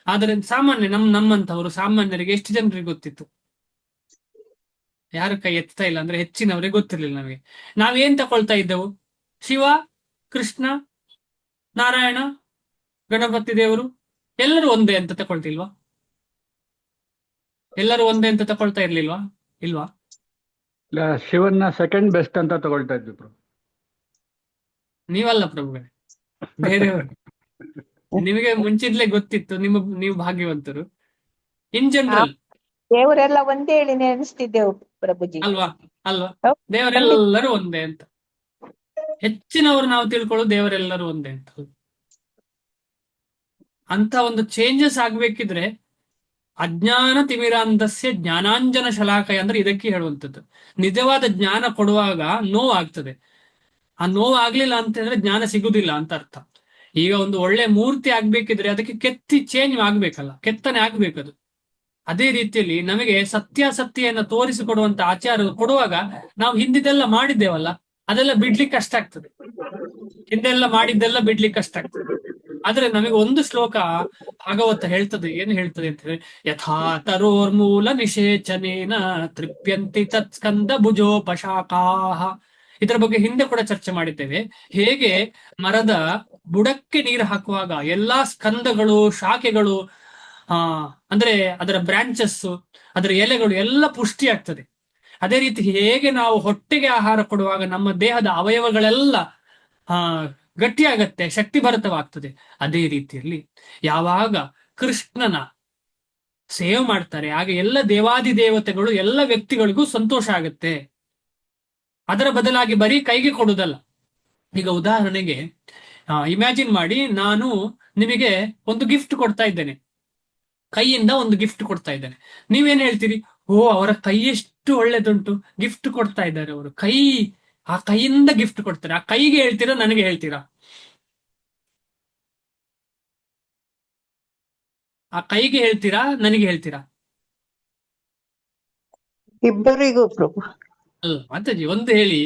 ಆದರೆ ಸಾಮಾನ್ಯ ನಮ್ಮಂತವರು ಸಾಮಾನ್ಯರಿಗೆ ಎಷ್ಟು ಜನರಿಗೆ ಗೊತ್ತಿತ್ತು? ಯಾರು ಕೈ ಎತ್ತಾ ಇಲ್ಲ ಅಂದ್ರೆ ಹೆಚ್ಚಿನವರಿಗೆ ಗೊತ್ತಿರ್ಲಿಲ್ಲ. ನಮಗೆ ನಾವೇನ್ ತಕೊಳ್ತಾ ಇದ್ದೆವು? ಶಿವ, ಕೃಷ್ಣ, ನಾರಾಯಣ, ಗಣಪತಿ ದೇವರು ಎಲ್ಲರೂ ಒಂದೇ ಅಂತ ತಕೊಳ್ತಿಲ್ವಾ? ಎಲ್ಲರೂ ಒಂದೇ ಅಂತ ತಕೊಳ್ತಾ ಇರ್ಲಿಲ್ವಾ? ಇಲ್ವಾ? ಶಿವನ್ನ ಸೆಕೆಂಡ್ ಬೆಸ್ಟ್ ಅಂತ ತಗೊಳ್ತಾ ಇದ್ವಿ ಪ್ರಭು. ನೀವಲ್ಲ ಪ್ರಭುಗಳೇ, ಬೇರೆಯವರು. ನಿಮಗೆ ಮುಂಚಿನ್ಲೇ ಗೊತ್ತಿತ್ತು, ನೀವು ಭಾಗ್ಯವಂತರು. In general. ದೇವರೆಲ್ಲ ಒಂದೇ ಹೇಳಿ ನೆನೆಸ್ತಿದ್ದೆವು ಪ್ರಭುಜಿ. ಅಲ್ವಾ? ಅಲ್ವಾ? ಹೌದು, ಖಂಡಿತ. ದೇವರೆಲ್ಲರೂ ಒಂದೇ ಅಂತ. ಹೆಚ್ಚಿನವರು ನಾವು ತಿಳ್ಕೊಳ್ಳೋದು ದೇವರೆಲ್ಲರೂ ಒಂದೇ ಅಂತ. ಅಂತ ಒಂದು ಚೇಂಜಸ್ ಆಗ್ಬೇಕಿದ್ರೆ ಅಜ್ಞಾನ ತಿಮಿರಾಂಧಸ್ಯ ಜ್ಞಾನಾಂಜನ ಶಲಾಕಯ ಅಂದ್ರೆ ಇದಕ್ಕೆ ಹೇಳುವಂಥದ್ದು. ನಿಜವಾದ ಜ್ಞಾನ ಕೊಡುವಾಗ ನೋವಾಗ್ತದೆ. ಆ ನೋವು ಆಗ್ಲಿಲ್ಲ ಅಂತ ಹೇಳಿದ್ರೆ ಜ್ಞಾನ ಸಿಗುದಿಲ್ಲ ಅಂತ ಅರ್ಥ. ಈಗ ಒಂದು ಒಳ್ಳೆ ಮೂರ್ತಿ ಆಗ್ಬೇಕಿದ್ರೆ ಅದಕ್ಕೆ ಕೆತ್ತಿ ಚೇಂಜ್ ಆಗ್ಬೇಕಲ್ಲ, ಕೆತ್ತನೆ ಆಗ್ಬೇಕದು. ಅದೇ ರೀತಿಯಲ್ಲಿ ನಮಗೆ ಸತ್ಯಾಸತ್ಯೆಯನ್ನು ತೋರಿಸಿಕೊಡುವಂತ ಆಚಾರ ಕೊಡುವಾಗ ನಾವು ಹಿಂದಿದೆಲ್ಲ ಮಾಡಿದ್ದೇವಲ್ಲ, ಅದೆಲ್ಲ ಬಿಡ್ಲಿಕ್ಕೆ ಕಷ್ಟ ಆಗ್ತದೆ. ಹಿಂದೆಲ್ಲ ಮಾಡಿದ್ದೆಲ್ಲ ಬಿಡ್ಲಿಕ್ಕೆ ಕಷ್ಟ ಆಗ್ತದೆ. ಆದ್ರೆ ನಮಗೆ ಒಂದು ಶ್ಲೋಕ ಭಾಗವತ ಹೇಳ್ತದೆ. ಏನು ಹೇಳ್ತದೆ ಅಂತ ಹೇಳಿದ್ರೆ, ಯಥಾ ತರೋರ್ಮೂಲ ನಿಷೇಚನೇನ ತೃಪ್ಯಂತಿ ತತ್ಸ್ಕಂದ ಭುಜೋಪಶಾಖಾಹ. ಇದರ ಬಗ್ಗೆ ಹಿಂದೆ ಕೂಡ ಚರ್ಚೆ ಮಾಡಿದ್ದೇವೆ. ಹೇಗೆ ಮರದ ಬುಡಕ್ಕೆ ನೀರು ಹಾಕುವಾಗ ಎಲ್ಲಾ ಸ್ಕಂದಗಳು, ಶಾಖೆಗಳು, ಅಂದ್ರೆ ಅದರ ಬ್ರಾಂಚಸ್, ಅದರ ಎಲೆಗಳು ಎಲ್ಲ ಪುಷ್ಟಿ ಆಗ್ತದೆ. ಅದೇ ರೀತಿ ಹೇಗೆ ನಾವು ಹೊಟ್ಟೆಗೆ ಆಹಾರ ಕೊಡುವಾಗ ನಮ್ಮ ದೇಹದ ಅವಯವಗಳೆಲ್ಲ ಗಟ್ಟಿಯಾಗತ್ತೆ, ಶಕ್ತಿಭರಿತವಾಗ್ತದೆ. ಅದೇ ರೀತಿಯಲ್ಲಿ ಯಾವಾಗ ಕೃಷ್ಣನ ಸೇವೆ ಮಾಡ್ತಾರೆ ಆಗ ಎಲ್ಲ ದೇವಾದಿ ದೇವತೆಗಳು, ಎಲ್ಲ ವ್ಯಕ್ತಿಗಳಿಗೂ ಸಂತೋಷ ಆಗುತ್ತೆ. ಅದರ ಬದಲಾಗಿ ಬರೀ ಕೈಗೆ ಕೊಡುವುದಲ್ಲ. ಈಗ ಉದಾಹರಣೆಗೆ ಇಮ್ಯಾಜಿನ್ ಮಾಡಿ, ನಾನು ನಿಮಗೆ ಒಂದು ಗಿಫ್ಟ್ ಕೊಡ್ತಾ ಇದ್ದೇನೆ, ಕೈಯಿಂದ ಒಂದು ಗಿಫ್ಟ್ ಕೊಡ್ತಾ ಇದ್ದೇನೆ. ನೀವೇನ್ ಹೇಳ್ತೀರಿ? ಓ, ಅವರ ಕೈ ಎಷ್ಟು ಒಳ್ಳೇದುಂಟು, ಗಿಫ್ಟ್ ಕೊಡ್ತಾ ಇದ್ದಾರೆ ಅವರು, ಆ ಕೈಯಿಂದ ಗಿಫ್ಟ್ ಕೊಡ್ತಾರೆ. ಆ ಕೈಗೆ ಹೇಳ್ತೀರಾ, ನನಗೆ ಹೇಳ್ತೀರಾ? ಆ ಕೈಗೆ ಹೇಳ್ತೀರಾ, ನನಗೆ ಹೇಳ್ತೀರಾ? ಇಬ್ಬರಿಗೂ ಪ್ರಭು. ಅಲ್ಲ ಮಾತಾಜಿ, ಒಂದು ಹೇಳಿ.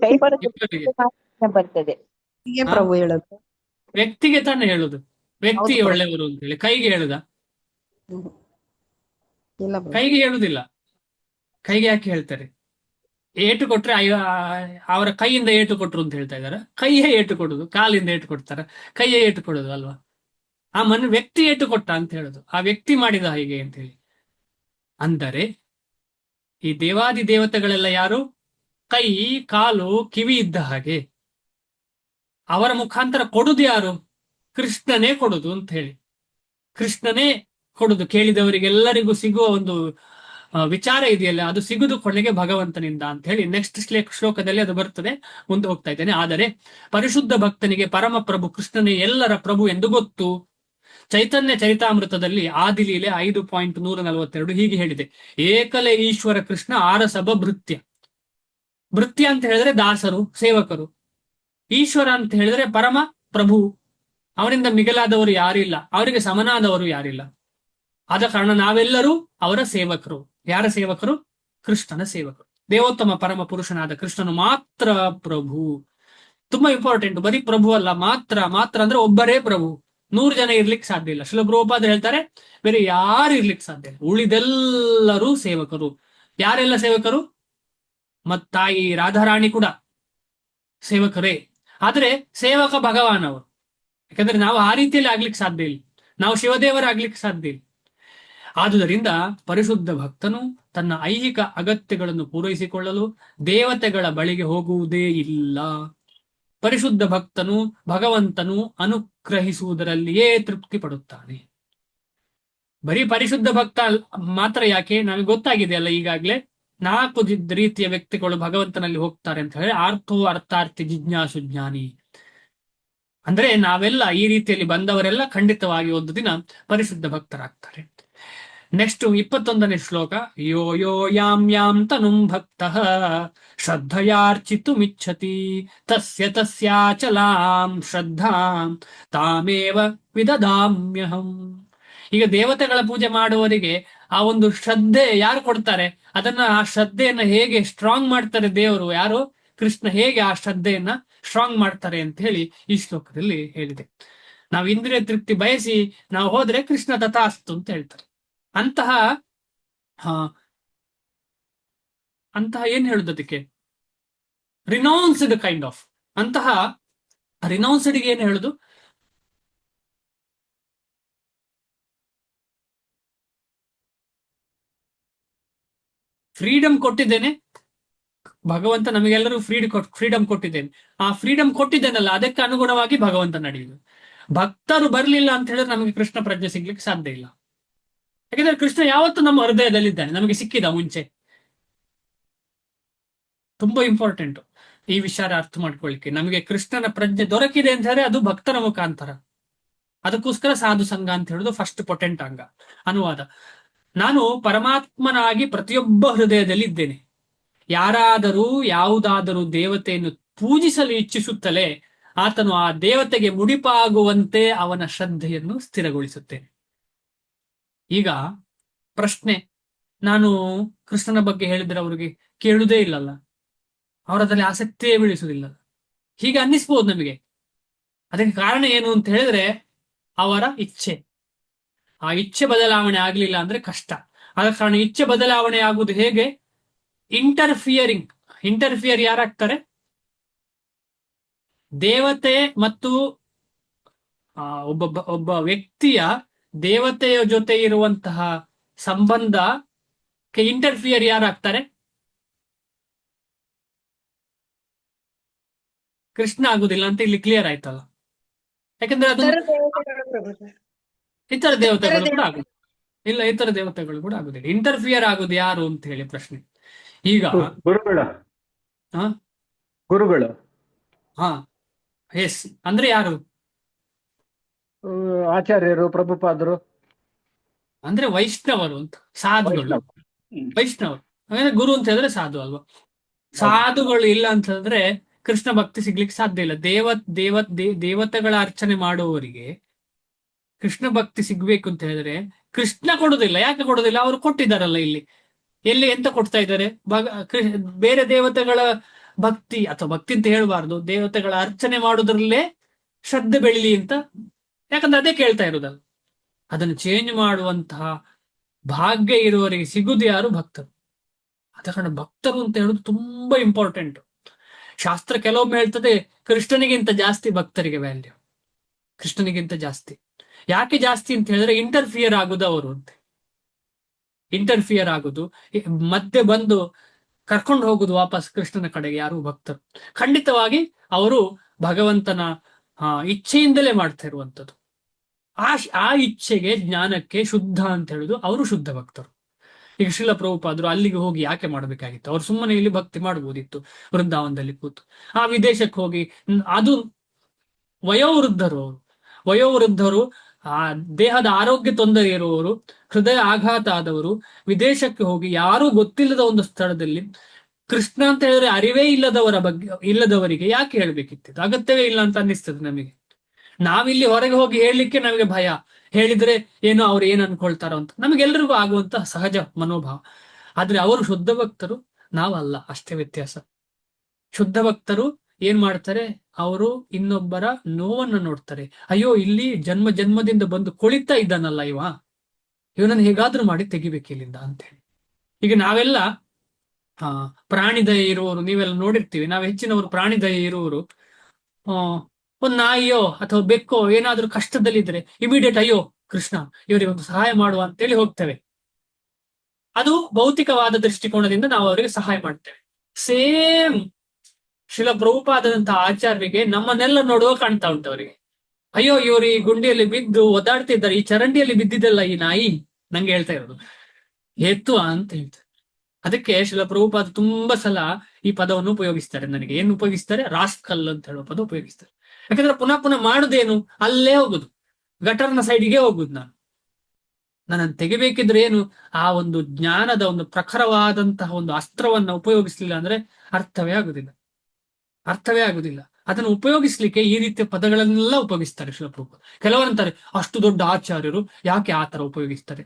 ಕೈ ಬರೋದು ಇಬ್ಬರಿಗೆ. ಬರ್ತದೆ. ಹೀಗೆ ಪ್ರಭು ಹೇಳೋದು. ವ್ಯಕ್ತಿಗೆ ತಾನೇ ಹೇಳುದು, ವ್ಯಕ್ತಿ ಹೌದು ಪ್ರಭು. ಒಳ್ಳೆಯವರು ಅಂತ ಹೇಳಿ. ಕೈಗೆ ಹೇಳುದ? ಇಲ್ಲ ಪ್ರಭು. ಕೈಗೆ ಹೇಳುದಿಲ್ಲ. ಕೈಗೆ ಯಾಕೆ ಹೇಳ್ತಾರೆ? ಏಟು ಕೊಟ್ರೆ ಅವರ ಕೈಯಿಂದ ಏಟು ಕೊಟ್ರು ಅಂತ ಹೇಳ್ತಾ ಇದಾರೆ. ಕೈಯೇ ಏಟು ಕೊಡುದು, ಕಾಲಿಂದ ಏಟು ಕೊಡ್ತಾರ, ಕೈಯೇ ಏಟು ಕೊಡುದು ಅಲ್ವಾ? ಆ ವ್ಯಕ್ತಿ ಏಟು ಕೊಟ್ಟ ಅಂತ ಹೇಳುದು, ಆ ವ್ಯಕ್ತಿ ಮಾಡಿದ ಹೀಗೆ ಅಂತ ಹೇಳಿ. ಅಂದರೆ ಈ ದೇವಾದಿ ದೇವತೆಗಳೆಲ್ಲ ಯಾರು? ಕೈ, ಕಾಲು, ಕಿವಿ ಇದ್ದ ಹಾಗೆ. ಅವರ ಮುಖಾಂತರ ಕೊಡುದು ಯಾರು? ಕೃಷ್ಣನೇ ಕೊಡುದು ಅಂತ ಹೇಳಿ. ಕೃಷ್ಣನೇ ಕೊಡುದು. ಕೇಳಿದವರಿಗೆಲ್ಲರಿಗೂ ಸಿಗುವ ಒಂದು ವಿಚಾರ ಇದೆಯಲ್ಲ, ಅದು ಸಿಗುದು ಕೊನೆಗೆ ಭಗವಂತನಿಂದ ಅಂತ ಹೇಳಿ ನೆಕ್ಸ್ಟ್ ಶ್ಲೋಕದಲ್ಲಿ ಅದು ಬರ್ತದೆ. ಮುಂದೆ ಹೋಗ್ತಾ ಇದ್ದೇನೆ. ಆದರೆ ಪರಿಶುದ್ಧ ಭಕ್ತನಿಗೆ ಪರಮ ಪ್ರಭು ಕೃಷ್ಣನೇ ಎಲ್ಲರ ಪ್ರಭು ಎಂದು ಗೊತ್ತು. ಚೈತನ್ಯ ಚರಿತಾಮೃತದಲ್ಲಿ ಆದಿಲೀಲೆ 5.142 ಹೀಗೆ ಹೇಳಿದೆ: ಏಕಲೇ ಈಶ್ವರ ಕೃಷ್ಣ ಆರಸಭ ಭೃತ್ಯ. ಭೃತ್ಯ ಅಂತ ಹೇಳಿದ್ರೆ ದಾಸರು, ಸೇವಕರು. ಈಶ್ವರ ಅಂತ ಹೇಳಿದ್ರೆ ಪರಮ ಪ್ರಭು. ಅವರಿಂದ ಮಿಗಿಲಾದವರು ಯಾರಿಲ್ಲ, ಅವರಿಗೆ ಸಮನಾದವರು ಯಾರಿಲ್ಲ. ಆದ ಕಾರಣ ನಾವೆಲ್ಲರೂ ಅವರ ಸೇವಕರು. ಯಾರ ಸೇವಕರು? ಕೃಷ್ಣನ ಸೇವಕರು. ದೇವೋತ್ತಮ ಪರಮ ಪುರುಷನಾದ ಕೃಷ್ಣನು ಮಾತ್ರ ಪ್ರಭು. ತುಂಬಾ ಇಂಪಾರ್ಟೆಂಟ್. ಬರೀ ಪ್ರಭು ಅಲ್ಲ, ಮಾತ್ರ. ಮಾತ್ರ ಅಂದ್ರೆ ಒಬ್ಬರೇ ಪ್ರಭು. 100 ಜನ ಇರ್ಲಿಕ್ಕೆ ಸಾಧ್ಯ ಇಲ್ಲ. ಶ್ರೀಲ ಪ್ರಭುಪಾದರು ಹೇಳ್ತಾರೆ, ಬೇರೆ ಯಾರು ಇರ್ಲಿಕ್ಕೆ ಸಾಧ್ಯ ಇಲ್ಲ. ಉಳಿದೆಲ್ಲರೂ ಸೇವಕರು. ಯಾರೆಲ್ಲ ಸೇವಕರು? ತಾಯಿ ರಾಧಾರಾಣಿ ಕೂಡ ಸೇವಕರೇ. ಆದ್ರೆ ಸೇವಕ ಭಗವಾನ್ ಅವರು. ಯಾಕಂದ್ರೆ ನಾವು ಆ ರೀತಿಯಲ್ಲಿ ಆಗ್ಲಿಕ್ಕೆ ಸಾಧ್ಯ ಇಲ್ಲ. ನಾವು ಶಿವದೇವರಾಗ್ಲಿಕ್ಕೆ ಸಾಧ್ಯ ಇಲ್ಲ. ಆದುದರಿಂದ ಪರಿಶುದ್ಧ ಭಕ್ತನು ತನ್ನ ಐಹಿಕ ಅಗತ್ಯಗಳನ್ನು ಪೂರೈಸಿಕೊಳ್ಳಲು ದೇವತೆಗಳ ಬಳಿಗೆ ಹೋಗುವುದೇ ಇಲ್ಲ. ಪರಿಶುದ್ಧ ಭಕ್ತನು ಭಗವಂತನು ಅನುಗ್ರಹಿಸುವುದರಲ್ಲಿಯೇ ತೃಪ್ತಿ ಪಡುತ್ತಾನೆ. ಬರೀ ಪರಿಶುದ್ಧ ಭಕ್ತ ಮಾತ್ರ ಯಾಕೆ? ನಮಗೆ ಗೊತ್ತಾಗಿದೆ ಅಲ್ಲ ಈಗಾಗ್ಲೇ, 4 ರೀತಿಯ ವ್ಯಕ್ತಿಗಳು ಭಗವಂತನಲ್ಲಿ ಹೋಗ್ತಾರೆ ಅಂತ ಹೇಳಿ. ಆರ್ಥೋ ಅರ್ಥಾರ್ಥಿ ಜಿಜ್ಞಾಸು ಜ್ಞಾನಿ. ಅಂದ್ರೆ ನಾವೆಲ್ಲ ಈ ರೀತಿಯಲ್ಲಿ ಬಂದವರೆಲ್ಲ ಖಂಡಿತವಾಗಿ ಒಂದು ದಿನ ಪರಿಶುದ್ಧ ಭಕ್ತರಾಗ್ತಾರೆ. ನೆಕ್ಸ್ಟ್ 21ನೇ ಶ್ಲೋಕ. ಯೋ ಯೋ ಯಾಂ ಯಾಂ ತನುಂ ಭಕ್ತಃ ಶ್ರದ್ಧಯಾರ್ಚಿತುಮಿಚ್ಛತಿ ತಸ್ಯ ತಸ್ಯಾಚಲಾಂ ಶ್ರದ್ಧಾಂ ತಾಮೇವ ವಿದದಾಮ್ಯಹಂ. ಈಗ ದೇವತೆಗಳ ಪೂಜೆ ಮಾಡುವವರಿಗೆ ಆ ಒಂದು ಶ್ರದ್ಧೆ ಯಾರು ಕೊಡ್ತಾರೆ? ಅದನ್ನ, ಆ ಶ್ರದ್ಧೆಯನ್ನ ಹೇಗೆ ಸ್ಟ್ರಾಂಗ್ ಮಾಡ್ತಾರೆ ದೇವರು? ಯಾರು? ಕೃಷ್ಣ. ಹೇಗೆ ಆ ಶ್ರದ್ಧೆಯನ್ನ ಸ್ಟ್ರಾಂಗ್ ಮಾಡ್ತಾರೆ ಅಂತ ಹೇಳಿ ಈ ಶ್ಲೋಕದಲ್ಲಿ ಹೇಳಿದೆ. ನಾವು ಇಂದ್ರಿಯ ತೃಪ್ತಿ ಬಯಸಿ ನಾವು ಹೋದ್ರೆ ಕೃಷ್ಣ ತಥಾಸ್ತು ಅಂತ ಹೇಳ್ತಾರೆ. ಅಂತಹ ಏನ್ ಹೇಳುದು ಅದಕ್ಕೆ? ರಿನೌನ್ಸ್ಡ್ ಕೈಂಡ್ ಆಫ್. ಅಂತಹ ರಿನೌನ್ಸ್ಡ್ ಏನ್ ಹೇಳುದು? ಫ್ರೀಡಮ್ ಕೊಟ್ಟಿದ್ದೇನೆ ಭಗವಂತ, ನಮಗೆಲ್ಲರೂ ಫ್ರೀಡಮ್ ಕೊಟ್ಟಿದ್ದೇನೆ. ಆ ಫ್ರೀಡಮ್ ಕೊಟ್ಟಿದ್ದೇನಲ್ಲ, ಅದಕ್ಕೆ ಅನುಗುಣವಾಗಿ ಭಗವಂತ ನಡೆಯುವುದು. ಭಕ್ತರು ಬರ್ಲಿಲ್ಲ ಅಂತ ಹೇಳಿದ್ರೆ ನಮಗೆ ಕೃಷ್ಣ ಪ್ರಜ್ಞೆ ಸಿಗ್ಲಿಕ್ಕೆ ಸಾಧ್ಯ ಇಲ್ಲ. ಯಾಕಂದ್ರೆ ಕೃಷ್ಣ ಯಾವತ್ತೂ ನಮ್ಮ ಹೃದಯದಲ್ಲಿದ್ದಾನೆ, ನಮಗೆ ಸಿಕ್ಕಿದ ಮುಂಚೆ. ತುಂಬಾ ಇಂಪಾರ್ಟೆಂಟ್ ಈ ವಿಚಾರ ಅರ್ಥ ಮಾಡ್ಕೊಳ್ಲಿಕ್ಕೆ. ನಮಗೆ ಕೃಷ್ಣನ ಪ್ರಜ್ಞೆ ದೊರಕಿದೆ ಅಂತ ಹೇಳಿದ್ರೆ ಅದು ಭಕ್ತರ ಮುಖಾಂತರ. ಅದಕ್ಕೋಸ್ಕರ ಸಾಧು ಸಂಘ ಅಂತ ಹೇಳುದು ಫಸ್ಟ್ ಪೊಟೆಂಟ್ ಅಂಗ. ಅನುವಾದ: ನಾನು ಪರಮಾತ್ಮನಾಗಿ ಪ್ರತಿಯೊಬ್ಬ ಹೃದಯದಲ್ಲಿ ಇದ್ದೇನೆ. ಯಾರಾದರೂ ಯಾವುದಾದರೂ ದೇವತೆಯನ್ನು ಪೂಜಿಸಲು ಇಚ್ಛಿಸುತ್ತಲೇ ಆತನು ಆ ದೇವತೆಗೆ ಮುಡಿಪಾಗುವಂತೆ ಅವನ ಶ್ರದ್ಧೆಯನ್ನು ಸ್ಥಿರಗೊಳಿಸುತ್ತೇನೆ. ಈಗ ಪ್ರಶ್ನೆ, ನಾನು ಕೃಷ್ಣನ ಬಗ್ಗೆ ಹೇಳಿದ್ರೆ ಅವರಿಗೆ ಕೇಳುವುದೇ ಇಲ್ಲಲ್ಲ, ಅವರದಲ್ಲಿ ಆಸಕ್ತಿಯೇ ಬೀಳಿಸುವುದಿಲ್ಲ, ಹೀಗೆ ಅನ್ನಿಸ್ಬೋದು ನಮಗೆ. ಅದಕ್ಕೆ ಕಾರಣ ಏನು ಅಂತ ಹೇಳಿದ್ರೆ ಅವರ ಇಚ್ಛೆ. ಆ ಇಚ್ಛೆ ಬದಲಾವಣೆ ಆಗ್ಲಿಲ್ಲ ಅಂದ್ರೆ ಕಷ್ಟ. ಆದ ಕಾರಣ ಇಚ್ಛೆ ಬದಲಾವಣೆ ಆಗುವುದು ಹೇಗೆ? ಇಂಟರ್ಫಿಯರ್ ಯಾರಾಗ್ತಾರೆ? ದೇವತೆ ಮತ್ತು ಒಬ್ಬ ವ್ಯಕ್ತಿಯ ದೇವತೆಯ ಜೊತೆ ಇರುವಂತಹ ಸಂಬಂಧಕ್ಕೆ ಇಂಟರ್ಫಿಯರ್ ಯಾರಾಗ್ತಾರೆ? ಕೃಷ್ಣ ಆಗುದಿಲ್ಲ ಅಂತ ಇಲ್ಲಿ ಕ್ಲಿಯರ್ ಆಯ್ತಲ್ಲ. ಯಾಕಂದ್ರೆ ಅದು ಇತರ ದೇವತೆಗಳು ಕೂಡ ಆಗುದು ಇಲ್ಲ, ಇತರ ದೇವತೆಗಳು ಕೂಡ ಆಗುದಿಲ್ಲ. ಇಂಟರ್ಫಿಯರ್ ಆಗುದು ಯಾರು ಅಂತ ಹೇಳಿ ಪ್ರಶ್ನೆ. ಈಗ ಗುರುಗಳು ಹಾ ಎಸ್ ಅಂದ್ರೆ ಯಾರು? ಆಚಾರ್ಯರು, ಪ್ರಭುಪಾದರು, ಅಂದ್ರೆ ವೈಷ್ಣವರು ಅಂತ, ಸಾಧುಗಳು. ವೈಷ್ಣವರು ಅಂದ್ರೆ ಗುರು ಅಂತ ಹೇಳಿದ್ರೆ ಸಾಧು ಅಲ್ವಾ? ಸಾಧುಗಳು ಇಲ್ಲ ಅಂತ ಹೇಳಿದ್ರೆ ಕೃಷ್ಣ ಭಕ್ತಿ ಸಿಗ್ಲಿಕ್ಕೆ ಸಾಧ್ಯ ಇಲ್ಲ. ದೇವತೆಗಳ ಅರ್ಚನೆ ಮಾಡುವವರಿಗೆ ಕೃಷ್ಣ ಭಕ್ತಿ ಸಿಗ್ಬೇಕು ಅಂತ ಹೇಳಿದ್ರೆ ಕೃಷ್ಣ ಕೊಡುದಿಲ್ಲ. ಯಾಕೆ ಕೊಡುದಿಲ್ಲ? ಅವರು ಕೊಟ್ಟಿದ್ದಾರಲ್ಲ ಇಲ್ಲಿ. ಎಲ್ಲಿ ಎಂತ ಕೊಡ್ತಾ ಇದ್ದಾರೆ? ಬೇರೆ ದೇವತೆಗಳ ಭಕ್ತಿ, ಅಥವಾ ಭಕ್ತಿ ಅಂತ ಹೇಳ್ಬಾರ್ದು, ದೇವತೆಗಳ ಅರ್ಚನೆ ಮಾಡುದ್ರಲ್ಲೇ ಶ್ರದ್ಧೆ ಬೆಳಿಲಿ ಅಂತ. ಯಾಕಂದ್ರೆ ಅದೇ ಕೇಳ್ತಾ ಇರುದಲ್ಲ. ಅದನ್ನು ಚೇಂಜ್ ಮಾಡುವಂತಹ ಭಾಗ್ಯ ಇರುವವರಿಗೆ ಸಿಗುದು ಯಾರು? ಭಕ್ತರು. ಆದ ಕಾರಣ ಭಕ್ತರು ಅಂತ ಹೇಳುದು ತುಂಬಾ ಇಂಪಾರ್ಟೆಂಟ್. ಶಾಸ್ತ್ರ ಕೆಲವೊಮ್ಮೆ ಹೇಳ್ತದೆ ಕೃಷ್ಣನಿಗಿಂತ ಜಾಸ್ತಿ ಭಕ್ತರಿಗೆ ವ್ಯಾಲ್ಯೂ, ಕೃಷ್ಣನಿಗಿಂತ ಜಾಸ್ತಿ. ಯಾಕೆ ಜಾಸ್ತಿ ಅಂತ ಹೇಳಿದ್ರೆ ಇಂಟರ್ಫಿಯರ್ ಆಗುದು ಅವರು ಅಂತ. ಇಂಟರ್ಫಿಯರ್ ಆಗುದು, ಮತ್ತೆ ಬಂದು ಕರ್ಕೊಂಡು ಹೋಗುದು ವಾಪಸ್ ಕೃಷ್ಣನ ಕಡೆಗೆ ಯಾರು? ಭಕ್ತರು. ಖಂಡಿತವಾಗಿ ಅವರು ಭಗವಂತನ ಇಚ್ಛೆಯಿಂದಲೇ ಮಾಡ್ತಾ ಇರುವಂಥದ್ದು. ಆ ಇಚ್ಛೆಗೆ, ಜ್ಞಾನಕ್ಕೆ ಶುದ್ಧ ಅಂತ ಹೇಳುದು ಅವರು ಶುದ್ಧ ಭಕ್ತರು. ಈಗ ಶ್ರೀಲ ಪ್ರಭುಪಾದರು ಅಲ್ಲಿಗೆ ಹೋಗಿ ಯಾಕೆ ಮಾಡಬೇಕಾಗಿತ್ತು? ಅವ್ರು ಸುಮ್ಮನೆ ಇಲ್ಲಿ ಭಕ್ತಿ ಮಾಡಬಹುದಿತ್ತು ವೃಂದಾವನದಲ್ಲಿ ಕೂತು. ಆ ವಿದೇಶಕ್ಕೆ ಹೋಗಿ, ಅದು ವಯೋವೃದ್ಧರು. ಅವರು ವಯೋವೃದ್ಧರು, ಆ ದೇಹದ ಆರೋಗ್ಯ ತೊಂದರೆ ಇರುವವರು, ಹೃದಯ ಆಘಾತ ಆದವರು ವಿದೇಶಕ್ಕೆ ಹೋಗಿ ಯಾರೂ ಗೊತ್ತಿಲ್ಲದ ಒಂದು ಸ್ಥಳದಲ್ಲಿ ಕೃಷ್ಣ ಅಂತ ಹೇಳಿದ್ರೆ ಅರಿವೇ ಇಲ್ಲದವರಿಗೆ ಯಾಕೆ ಹೇಳ್ಬೇಕಿತ್ತು? ಅಗತ್ಯವೇ ಇಲ್ಲ ಅಂತ ಅನ್ನಿಸ್ತದೆ ನಮಗೆ. ನಾವಿಲ್ಲಿ ಹೊರಗೆ ಹೋಗಿ ಹೇಳಲಿಕ್ಕೆ ನಮಗೆ ಭಯ, ಹೇಳಿದ್ರೆ ಏನೋ ಅವ್ರು ಏನ್ ಅನ್ಕೊಳ್ತಾರೋ ಅಂತ. ನಮಗೆಲ್ಲರಿಗೂ ಆಗುವಂತಹ ಸಹಜ ಮನೋಭಾವ. ಆದ್ರೆ ಅವರು ಶುದ್ಧ ಭಕ್ತರು, ನಾವಲ್ಲ, ಅಷ್ಟೇ ವ್ಯತ್ಯಾಸ. ಶುದ್ಧ ಭಕ್ತರು ಏನ್ ಮಾಡ್ತಾರೆ? ಅವರು ಇನ್ನೊಬ್ಬರ ನೋವನ್ನ ನೋಡ್ತಾರೆ. ಅಯ್ಯೋ, ಇಲ್ಲಿ ಜನ್ಮದಿಂದ ಬಂದು ಕೊಳಿತಾ ಇದ್ದಾನಲ್ಲ ಇವನನ್ನು ಹೇಗಾದ್ರೂ ಮಾಡಿ ತೆಗಿಬೇಕು ಇಲ್ಲಿಂದ ಅಂತೇಳಿ. ಈಗ ನಾವೆಲ್ಲ ಪ್ರಾಣಿ ದಯೆ ಇರುವವರು, ನೀವೆಲ್ಲ ನೋಡಿರ್ತೀವಿ. ನಾವು ಹೆಚ್ಚಿನವರು ಪ್ರಾಣಿ ದಯೆ ಇರುವವರು. ಒಂದು ನಾಯಿಯೋ ಅಥವಾ ಬೆಕ್ಕೋ ಏನಾದ್ರೂ ಕಷ್ಟದಲ್ಲಿದ್ರೆ ಇಮಿಡಿಯೇಟ್ ಅಯ್ಯೋ ಕೃಷ್ಣ ಇವರಿಗೆ ಒಂದು ಸಹಾಯ ಮಾಡುವ ಅಂತೇಳಿ ಹೋಗ್ತೇವೆ. ಅದು ಭೌತಿಕವಾದ ದೃಷ್ಟಿಕೋನದಿಂದ ನಾವು ಅವರಿಗೆ ಸಹಾಯ ಮಾಡ್ತೇವೆ. ಸೇಮ್ ಶಿಲ ಪ್ರಭುಪಾದಂತಹ ಆಚಾರ್ಯರಿಗೆ ನಮ್ಮನ್ನೆಲ್ಲ ನೋಡುವ ಕಾಣ್ತಾ ಉಂಟು ಅವರಿಗೆ. ಅಯ್ಯೋ, ಇವರು ಈ ಗುಂಡಿಯಲ್ಲಿ ಬಿದ್ದು ಒದ್ದಾಡ್ತಿದ್ದಾರೆ, ಈ ಚರಂಡಿಯಲ್ಲಿ ಬಿದ್ದಿದ್ದಲ್ಲ ಈ ನಾಯಿ, ನಂಗೆ ಹೇಳ್ತಾ ಇರೋದು ಎತ್ತುವ ಅಂತ ಹೇಳ್ತಾರೆ. ಅದಕ್ಕೆ ಶಿಲ ಪ್ರಭುಪಾದ ತುಂಬಾ ಸಲ ಈ ಪದವನ್ನು ಉಪಯೋಗಿಸ್ತಾರೆ. ನನಗೆ ಏನು ಉಪಯೋಗಿಸ್ತಾರೆ? ರಾಸ್ಕಲ್ ಅಂತ ಹೇಳುವ ಪದ ಉಪಯೋಗಿಸ್ತಾರೆ. ಯಾಕಂದ್ರೆ ಪುನಃ ಪುನಃ ಮಾಡುದೇನು? ಅಲ್ಲೇ ಹೋಗುದು, ಗಟರ್ನ ಸೈಡಿಗೆ ಹೋಗುದು. ನನ್ನನ್ನು ತೆಗಿಬೇಕಿದ್ರೆ ಏನು? ಆ ಒಂದು ಜ್ಞಾನದ ಒಂದು ಪ್ರಖರವಾದಂತಹ ಒಂದು ಅಸ್ತ್ರವನ್ನ ಉಪಯೋಗಿಸ್ಲಿಲ್ಲ ಅಂದ್ರೆ ಅರ್ಥವೇ ಆಗುದಿಲ್ಲ. ಅದನ್ನು ಉಪಯೋಗಿಸ್ಲಿಕ್ಕೆ ಈ ರೀತಿಯ ಪದಗಳನ್ನೆಲ್ಲ ಉಪಯೋಗಿಸ್ತಾರೆ ಶಿಲಪ್ರಭುಪಾದ. ಕೆಲವರಂತಾರೆ ಅಷ್ಟು ದೊಡ್ಡ ಆಚಾರ್ಯರು ಯಾಕೆ ಆ ತರ ಉಪಯೋಗಿಸ್ತಾರೆ?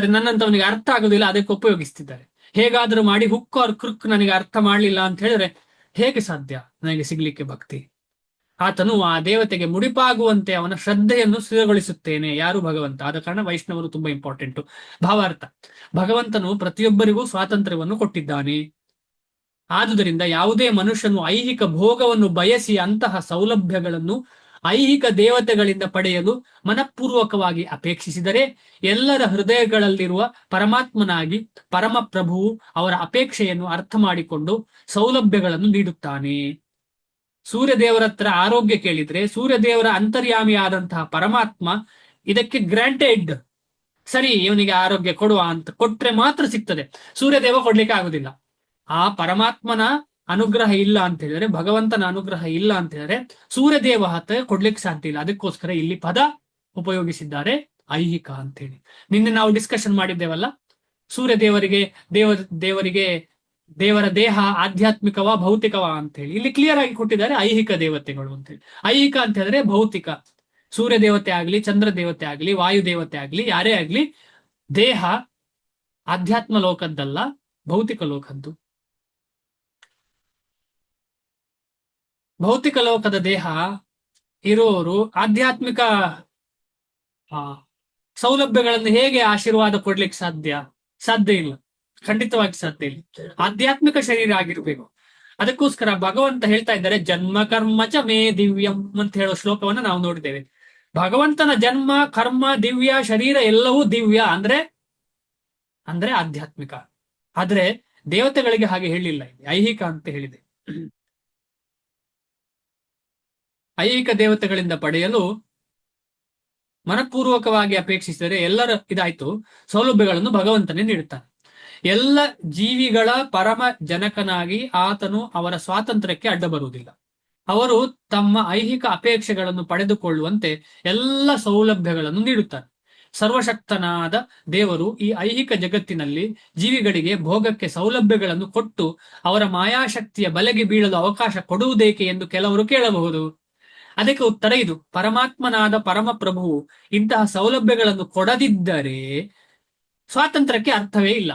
ನನ್ನಂತವನಿಗೆ ಅರ್ಥ ಆಗುದಿಲ್ಲ, ಅದಕ್ಕೆ ಉಪಯೋಗಿಸ್ತಿದ್ದಾರೆ. ಹೇಗಾದ್ರೂ ಮಾಡಿ ಹುಕ್ ಆರ್ ಕ್ರುಕ್ ನನಗೆ ಅರ್ಥ ಮಾಡ್ಲಿಲ್ಲ ಅಂತ ಹೇಳಿದ್ರೆ ಹೇಗೆ ಸಾಧ್ಯ ನನಗೆ ಸಿಗ್ಲಿಕ್ಕೆ ಭಕ್ತಿ? ಆತನು ಆ ದೇವತೆಗೆ ಮುಡಿಪಾಗುವಂತೆ ಅವನ ಶ್ರದ್ಧೆಯನ್ನು ಸ್ಥಿರಗೊಳಿಸುತ್ತೇನೆ. ಯಾರು? ಭಗವಂತ. ಆದ ಕಾರಣ ವೈಷ್ಣವರು ತುಂಬಾ ಇಂಪಾರ್ಟೆಂಟ್. ಭಾವಾರ್ಥ: ಭಗವಂತನು ಪ್ರತಿಯೊಬ್ಬರಿಗೂ ಸ್ವಾತಂತ್ರ್ಯವನ್ನು ಕೊಟ್ಟಿದ್ದಾನೆ. ಆದುದರಿಂದ ಯಾವುದೇ ಮನುಷ್ಯನು ಐಹಿಕ ಭೋಗವನ್ನು ಬಯಸಿ ಅಂತಹ ಸೌಲಭ್ಯಗಳನ್ನು ಐಹಿಕ ದೇವತೆಗಳಿಂದ ಪಡೆಯಲು ಮನಪೂರ್ವಕವಾಗಿ ಅಪೇಕ್ಷಿಸಿದರೆ ಎಲ್ಲರ ಹೃದಯಗಳಲ್ಲಿರುವ ಪರಮಾತ್ಮನಾಗಿ ಪರಮ ಪ್ರಭುವು ಅವರ ಅಪೇಕ್ಷೆಯನ್ನು ಅರ್ಥ ಮಾಡಿಕೊಂಡು ಸೌಲಭ್ಯಗಳನ್ನು ನೀಡುತ್ತಾನೆ. ಸೂರ್ಯ ದೇವರ ಹತ್ರ ಆರೋಗ್ಯ ಕೇಳಿದ್ರೆ ಸೂರ್ಯ ದೇವರ ಅಂತರ್ಯಾಮಿ ಆದಂತಹ ಪರಮಾತ್ಮ ಇದಕ್ಕೆ ಗ್ರಾಂಟೆಡ್, ಸರಿ ಇವನಿಗೆ ಆರೋಗ್ಯ ಕೊಡುವ ಅಂತ ಕೊಟ್ರೆ ಮಾತ್ರ ಸಿಗ್ತದೆ. ಸೂರ್ಯದೇವ ಕೊಡ್ಲಿಕ್ಕೆ ಆಗುದಿಲ್ಲ. ಆ ಪರಮಾತ್ಮನ ಅನುಗ್ರಹ ಇಲ್ಲ ಅಂತ ಹೇಳಿದ್ರೆ, ಭಗವಂತನ ಅನುಗ್ರಹ ಇಲ್ಲ ಅಂತ ಹೇಳಿದ್ರೆ ಸೂರ್ಯದೇವ ಹತ್ರ ಕೊಡ್ಲಿಕ್ಕೆ ಸಾಧ್ಯ ಇಲ್ಲ. ಅದಕ್ಕೋಸ್ಕರ ಇಲ್ಲಿ ಪದ ಉಪಯೋಗಿಸಿದ್ದಾರೆ ಐಹಿಕ ಅಂತ ಹೇಳಿ. ನಿನ್ನೆ ನಾವು ಡಿಸ್ಕಷನ್ ಮಾಡಿದ್ದೇವಲ್ಲ, ಸೂರ್ಯ ದೇವರಿಗೆ ದೇವರಿಗೆ ದೇವರ ದೇಹ ಆಧ್ಯಾತ್ಮಿಕವಾ ಭೌತಿಕವಾ ಅಂತ ಹೇಳಿ. ಇಲ್ಲಿ ಕ್ಲಿಯರ್ ಆಗಿ ಕೊಟ್ಟಿದ್ದಾರೆ ಐಹಿಕ ದೇವತೆಗಳು ಅಂತ ಹೇಳಿ. ಐಹಿಕ ಅಂತ ಹೇಳಿದ್ರೆ ಭೌತಿಕ. ಸೂರ್ಯ ದೇವತೆ ಆಗ್ಲಿ, ಚಂದ್ರ ದೇವತೆ ಆಗ್ಲಿ, ವಾಯು ದೇವತೆ ಆಗ್ಲಿ, ಯಾರೇ ಆಗ್ಲಿ, ದೇಹ ಆಧ್ಯಾತ್ಮ ಲೋಕದ್ದಲ್ಲ, ಭೌತಿಕ ಲೋಕದ್ದು. ಭೌತಿಕ ಲೋಕದ ದೇಹ ಇರುವವರು ಆಧ್ಯಾತ್ಮಿಕ ಸೌಲಭ್ಯಗಳನ್ನು ಹೇಗೆ ಆಶೀರ್ವಾದ ಕೊಡ್ಲಿಕ್ಕೆ ಸಾಧ್ಯ ಇಲ್ಲ, ಖಂಡಿತವಾಗಿ ಸಾಧ್ಯ ಇಲ್ಲ. ಆಧ್ಯಾತ್ಮಿಕ ಶರೀರ ಆಗಿರ್ಬೇಕು. ಅದಕ್ಕೋಸ್ಕರ ಭಗವಂತ ಹೇಳ್ತಾ ಇದ್ದಾರೆ, ಜನ್ಮ ಕರ್ಮ ಚ ಮೇ ದಿವ್ಯಂ ಅಂತ ಹೇಳೋ ಶ್ಲೋಕವನ್ನ ನಾವು ನೋಡಿದ್ದೇವೆ. ಭಗವಂತನ ಜನ್ಮ, ಕರ್ಮ, ದಿವ್ಯ, ಶರೀರ ಎಲ್ಲವೂ ದಿವ್ಯ ಅಂದ್ರೆ ಆಧ್ಯಾತ್ಮಿಕ. ಆದ್ರೆ ದೇವತೆಗಳಿಗೆ ಹಾಗೆ ಹೇಳಿಲ್ಲ, ಐಹಿಕ ಅಂತ ಹೇಳಿದೆ. ಐಹಿಕ ದೇವತೆಗಳಿಂದ ಪಡೆಯಲು ಮನಪೂರ್ವಕವಾಗಿ ಅಪೇಕ್ಷಿಸಿದರೆ ಎಲ್ಲರ ಇದಾಯ್ತು, ಸೌಲಭ್ಯಗಳನ್ನು ಭಗವಂತನೇ ನೀಡುತ್ತಾನೆ. ಎಲ್ಲ ಜೀವಿಗಳ ಪರಮ ಜನಕನಾಗಿ ಆತನು ಅವರ ಸ್ವಾತಂತ್ರ್ಯಕ್ಕೆ ಅಡ್ಡ ಬರುವುದಿಲ್ಲ. ಅವರು ತಮ್ಮ ಐಹಿಕ ಅಪೇಕ್ಷೆಗಳನ್ನು ಪಡೆದುಕೊಳ್ಳುವಂತೆ ಎಲ್ಲ ಸೌಲಭ್ಯಗಳನ್ನು ನೀಡುತ್ತಾನೆ. ಸರ್ವಶಕ್ತನಾದ ದೇವರು ಈ ಐಹಿಕ ಜಗತ್ತಿನಲ್ಲಿ ಜೀವಿಗಳಿಗೆ ಭೋಗಕ್ಕೆ ಸೌಲಭ್ಯಗಳನ್ನು ಕೊಟ್ಟು ಅವರ ಮಾಯಾಶಕ್ತಿಯ ಬಲೆಗೆ ಬೀಳಲು ಅವಕಾಶ ಕೊಡುವುದೇಕೆ ಎಂದು ಕೆಲವರು ಕೇಳಬಹುದು. ಅದಕ್ಕೆ ಉತ್ತರ ಇದು: ಪರಮಾತ್ಮನಾದ ಪರಮ ಪ್ರಭುವು ಇಂತಹ ಸೌಲಭ್ಯಗಳನ್ನು ಕೊಡದಿದ್ದರೆ ಸ್ವಾತಂತ್ರ್ಯಕ್ಕೆ ಅರ್ಥವೇ ಇಲ್ಲ.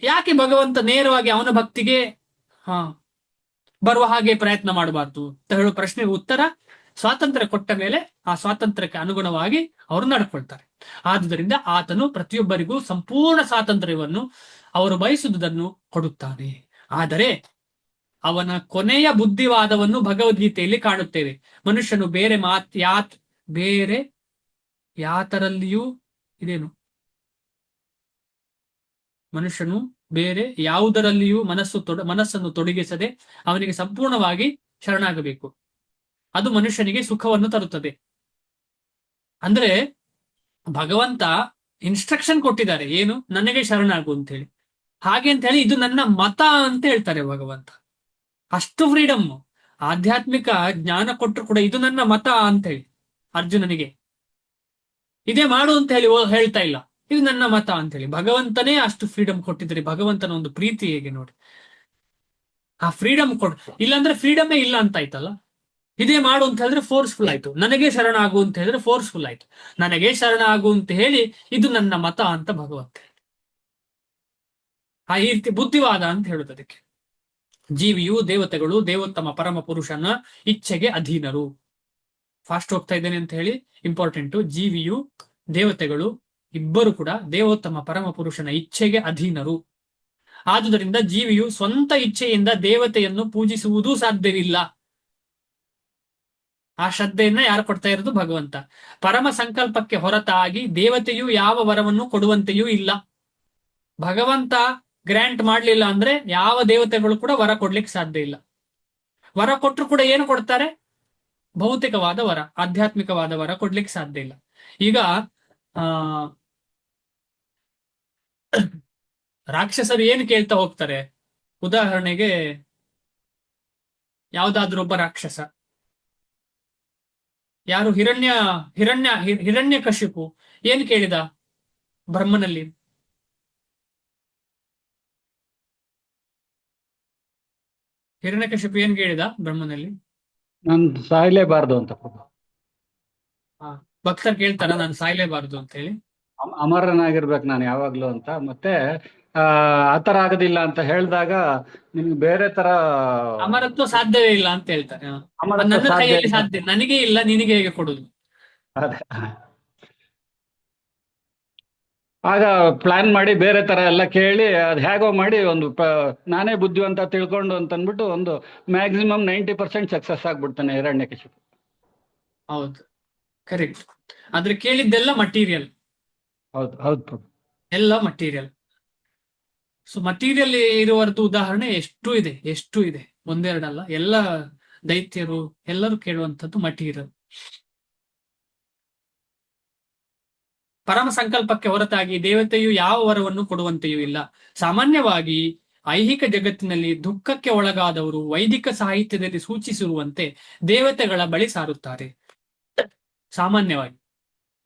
ಯಾಕೆ ಭಗವಂತ ನೇರವಾಗಿ ಅವನ ಭಕ್ತಿಗೆ ಬರುವ ಹಾಗೆ ಪ್ರಯತ್ನ ಮಾಡಬಾರ್ದು ಅಂತ ಹೇಳುವ ಪ್ರಶ್ನೆಗೆ ಉತ್ತರ: ಸ್ವಾತಂತ್ರ್ಯ ಕೊಟ್ಟ ಮೇಲೆ ಆ ಸ್ವಾತಂತ್ರ್ಯಕ್ಕೆ ಅನುಗುಣವಾಗಿ ಅವರು ನಡ್ಕೊಳ್ತಾರೆ. ಆದುದರಿಂದ ಆತನು ಪ್ರತಿಯೊಬ್ಬರಿಗೂ ಸಂಪೂರ್ಣ ಸ್ವಾತಂತ್ರ್ಯವನ್ನು ಅವರು ಬಯಸುವುದನ್ನು ಕೊಡುತ್ತಾನೆ. ಆದರೆ ಅವನ ಕೊನೆಯ ಬುದ್ಧಿವಾದವನ್ನು ಭಗವದ್ಗೀತೆಯಲ್ಲಿ ಕಾಣುತ್ತೇವೆ. ಮನುಷ್ಯನು ಬೇರೆ ಯಾತರಲ್ಲಿಯೂ ಇದೇನು ಮನುಷ್ಯನು ಬೇರೆ ಯಾವುದರಲ್ಲಿಯೂ ಮನಸ್ಸನ್ನು ತೊಡಗಿಸದೆ ಅವನಿಗೆ ಸಂಪೂರ್ಣವಾಗಿ ಶರಣಾಗಬೇಕು. ಅದು ಮನುಷ್ಯನಿಗೆ ಸುಖವನ್ನು ತರುತ್ತದೆ. ಅಂದ್ರೆ ಭಗವಂತ ಇನ್ಸ್ಟ್ರಕ್ಷನ್ ಕೊಟ್ಟಿದ್ದಾರೆ, ಏನು, ನನಗೆ ಶರಣಾಗು ಅಂತ ಹೇಳಿ. ಹಾಗೆ ಅಂತ ಹೇಳಿ ಇದು ನನ್ನ ಮತ ಅಂತ ಹೇಳ್ತಾರೆ ಭಗವಂತ. ಅಷ್ಟು ಫ್ರೀಡಮ್, ಆಧ್ಯಾತ್ಮಿಕ ಜ್ಞಾನ ಕೊಟ್ಟರು ಕೂಡ ಇದು ನನ್ನ ಮತ ಅಂತ ಹೇಳಿ ಅರ್ಜುನನಿಗೆ ಇದೇ ಮಾಡು ಅಂತ ಹೇಳಿ ಹೇಳ್ತಾ ಇಲ್ಲ, ಇದು ನನ್ನ ಮತ ಅಂತ ಹೇಳಿ. ಭಗವಂತನೇ ಅಷ್ಟು ಫ್ರೀಡಮ್ ಕೊಟ್ಟಿದ್ರೆ ಭಗವಂತನ ಒಂದು ಪ್ರೀತಿ ಹೇಗೆ ನೋಡಿ. ಆ ಫ್ರೀಡಮ್ ಇಲ್ಲಾಂದ್ರೆ ಫ್ರೀಡಮೇ ಇಲ್ಲ ಅಂತ ಆಯ್ತಲ್ಲ. ಇದೇ ಮಾಡು ಅಂತ ಹೇಳಿದ್ರೆ ಫೋರ್ಸ್ಫುಲ್ ಆಯ್ತು, ನನಗೆ ಶರಣಾಗು ಅಂತ ಹೇಳಿದ್ರೆ ಫೋರ್ಸ್ಫುಲ್ ಆಯ್ತು. ನನಗೆ ಶರಣಾಗು ಅಂತ ಹೇಳಿ ಇದು ನನ್ನ ಮತ ಅಂತ ಭಗವಂತ ಈ ರೀತಿ ಬುದ್ಧಿವಾದ ಅಂತ ಹೇಳುದು. ಅದಕ್ಕೆ ಜೀವಿಯು ದೇವತೆಗಳು ದೇವೋತ್ತಮ ಪರಮ ಪುರುಷನ ಇಚ್ಛೆಗೆ ಅಧೀನರು. ಫಾಸ್ಟ್ ಹೋಗ್ತಾ ಇದ್ದೇನೆ ಅಂತ ಹೇಳಿ ಇಂಪಾರ್ಟೆಂಟು. ಜೀವಿಯು ದೇವತೆಗಳು ಇಬ್ಬರು ಕೂಡ ದೇವೋತ್ತಮ ಪರಮ ಪುರುಷನ ಇಚ್ಛೆಗೆ ಅಧೀನರು. ಆದುದರಿಂದ ಜೀವಿಯು ಸ್ವಂತ ಇಚ್ಛೆಯಿಂದ ದೇವತೆಯನ್ನು ಪೂಜಿಸುವುದೂ ಸಾಧ್ಯವಿಲ್ಲ. ಆ ಶ್ರದ್ಧೆಯನ್ನ ಯಾರು ಕೊಡ್ತಾ ಇರೋದು? ಭಗವಂತ. ಪರಮ ಸಂಕಲ್ಪಕ್ಕೆ ಹೊರತಾಗಿ ದೇವತೆಯು ಯಾವ ವರವನ್ನು ಕೊಡುವಂತೆಯೂ ಇಲ್ಲ. ಭಗವಂತ ಗ್ರಾಂಟ್ ಮಾಡ್ಲಿಲ್ಲ ಅಂದ್ರೆ ಯಾವ ದೇವತೆಗಳು ಕೂಡ ವರ ಕೊಡ್ಲಿಕ್ಕೆ ಸಾಧ್ಯ ಇಲ್ಲ. ವರ ಕೊಟ್ಟರು ಕೂಡ ಏನು ಕೊಡ್ತಾರೆ? ಭೌತಿಕವಾದ ವರ, ಆಧ್ಯಾತ್ಮಿಕವಾದ ವರ ಕೊಡ್ಲಿಕ್ಕೆ ಸಾಧ್ಯ ಇಲ್ಲ. ಈಗ ರಾಕ್ಷಸರು ಏನು ಕೇಳ್ತಾ ಹೋಗ್ತಾರೆ? ಉದಾಹರಣೆಗೆ ಯಾವ್ದಾದ್ರೂ ಒಬ್ಬ ರಾಕ್ಷಸ, ಯಾರು ಹಿರಣ್ಯ ಕಶಿಪು ಏನು ಕೇಳಿದ ಬ್ರಹ್ಮನಲ್ಲಿ? ಹಿರಣ್ಯಕಶಿಪು ಏನ್ ಕೇಳಿದ ಬ್ರಹ್ಮನಲ್ಲಿ? ನಾನು ಸಾಯ್ಲೇಬಾರ್ದು ಅಂತ. ಭಕ್ತರು ಕೇಳ್ತಾರ ನಾನು ಸಾಯ್ಲೇಬಾರ್ದು ಅಂತ ಹೇಳಿ? ಅಮರನಾಗಿರ್ಬೇಕು ನಾನು ಯಾವಾಗ್ಲೂ ಅಂತ. ಮತ್ತೆ ಆತರ ಆಗೋದಿಲ್ಲ ಅಂತ ಹೇಳಿದಾಗ ನಿಮ್ಗೆ ಬೇರೆ ತರ ಅಮರತ್ವ ಸಾಧ್ಯವೇ ಇಲ್ಲ ಅಂತ ಹೇಳ್ತಾರೆ. ನನ್ನ ಕೈಯಲ್ಲಿ ಸಾಧ್ಯ, ನನಗೆ ಇಲ್ಲ, ನಿನಗೆ ಹೇಗೆ ಕೊಡುದು? ಆಗ ಪ್ಲಾನ್ ಮಾಡಿ ಬೇರೆ ತರ ಎಲ್ಲ ಕೇಳಿ ಅದ್ ಹೇಗೋ ಮಾಡಿ ಒಂದು ನಾನೇ ಬುದ್ಧಿವಂತ ತಿಳ್ಕೊಂಡು ಅಂತ ಅಂದ್ಬಿಟ್ಟು ಒಂದು ಮ್ಯಾಕ್ಸಿಮಮ್ 90% ಸಕ್ಸಸ್ ಆಗ್ಬಿಡ್ತಾನೆ ಹಿರಣ್ಯಕಶಿಪು. ಹೌದು, ಕರೆಕ್ಟ್. ಆದ್ರೆ ಕೇಳಿದ್ದೆಲ್ಲ ಮಟೀರಿಯಲ್. ಹೌದು ಹೌದು, ಎಲ್ಲ ಮಟೀರಿಯಲ್. ಸೊ ಮಟೀರಿಯಲ್ ಇರುವದ್ದು ಉದಾಹರಣೆ ಎಷ್ಟು ಇದೆ, ಒಂದೆರಡಲ್ಲ, ಎಲ್ಲ ದೈತ್ಯರು ಎಲ್ಲರೂ ಕೇಳುವಂಥದ್ದು ಮಟಿ ಇರೋದು. ಪರಮ ಸಂಕಲ್ಪಕ್ಕೆ ಹೊರತಾಗಿ ದೇವತೆಯು ಯಾವ ವರವನ್ನು ಕೊಡುವಂತೆಯೂ ಇಲ್ಲ. ಸಾಮಾನ್ಯವಾಗಿ ಐಹಿಕ ಜಗತ್ತಿನಲ್ಲಿ ದುಃಖಕ್ಕೆ ಒಳಗಾದವರು ವೈದಿಕ ಸಾಹಿತ್ಯದಲ್ಲಿ ಸೂಚಿಸಿರುವಂತೆ ದೇವತೆಗಳ ಬಳಿ ಸಾರುತ್ತಾರೆ. ಸಾಮಾನ್ಯವಾಗಿ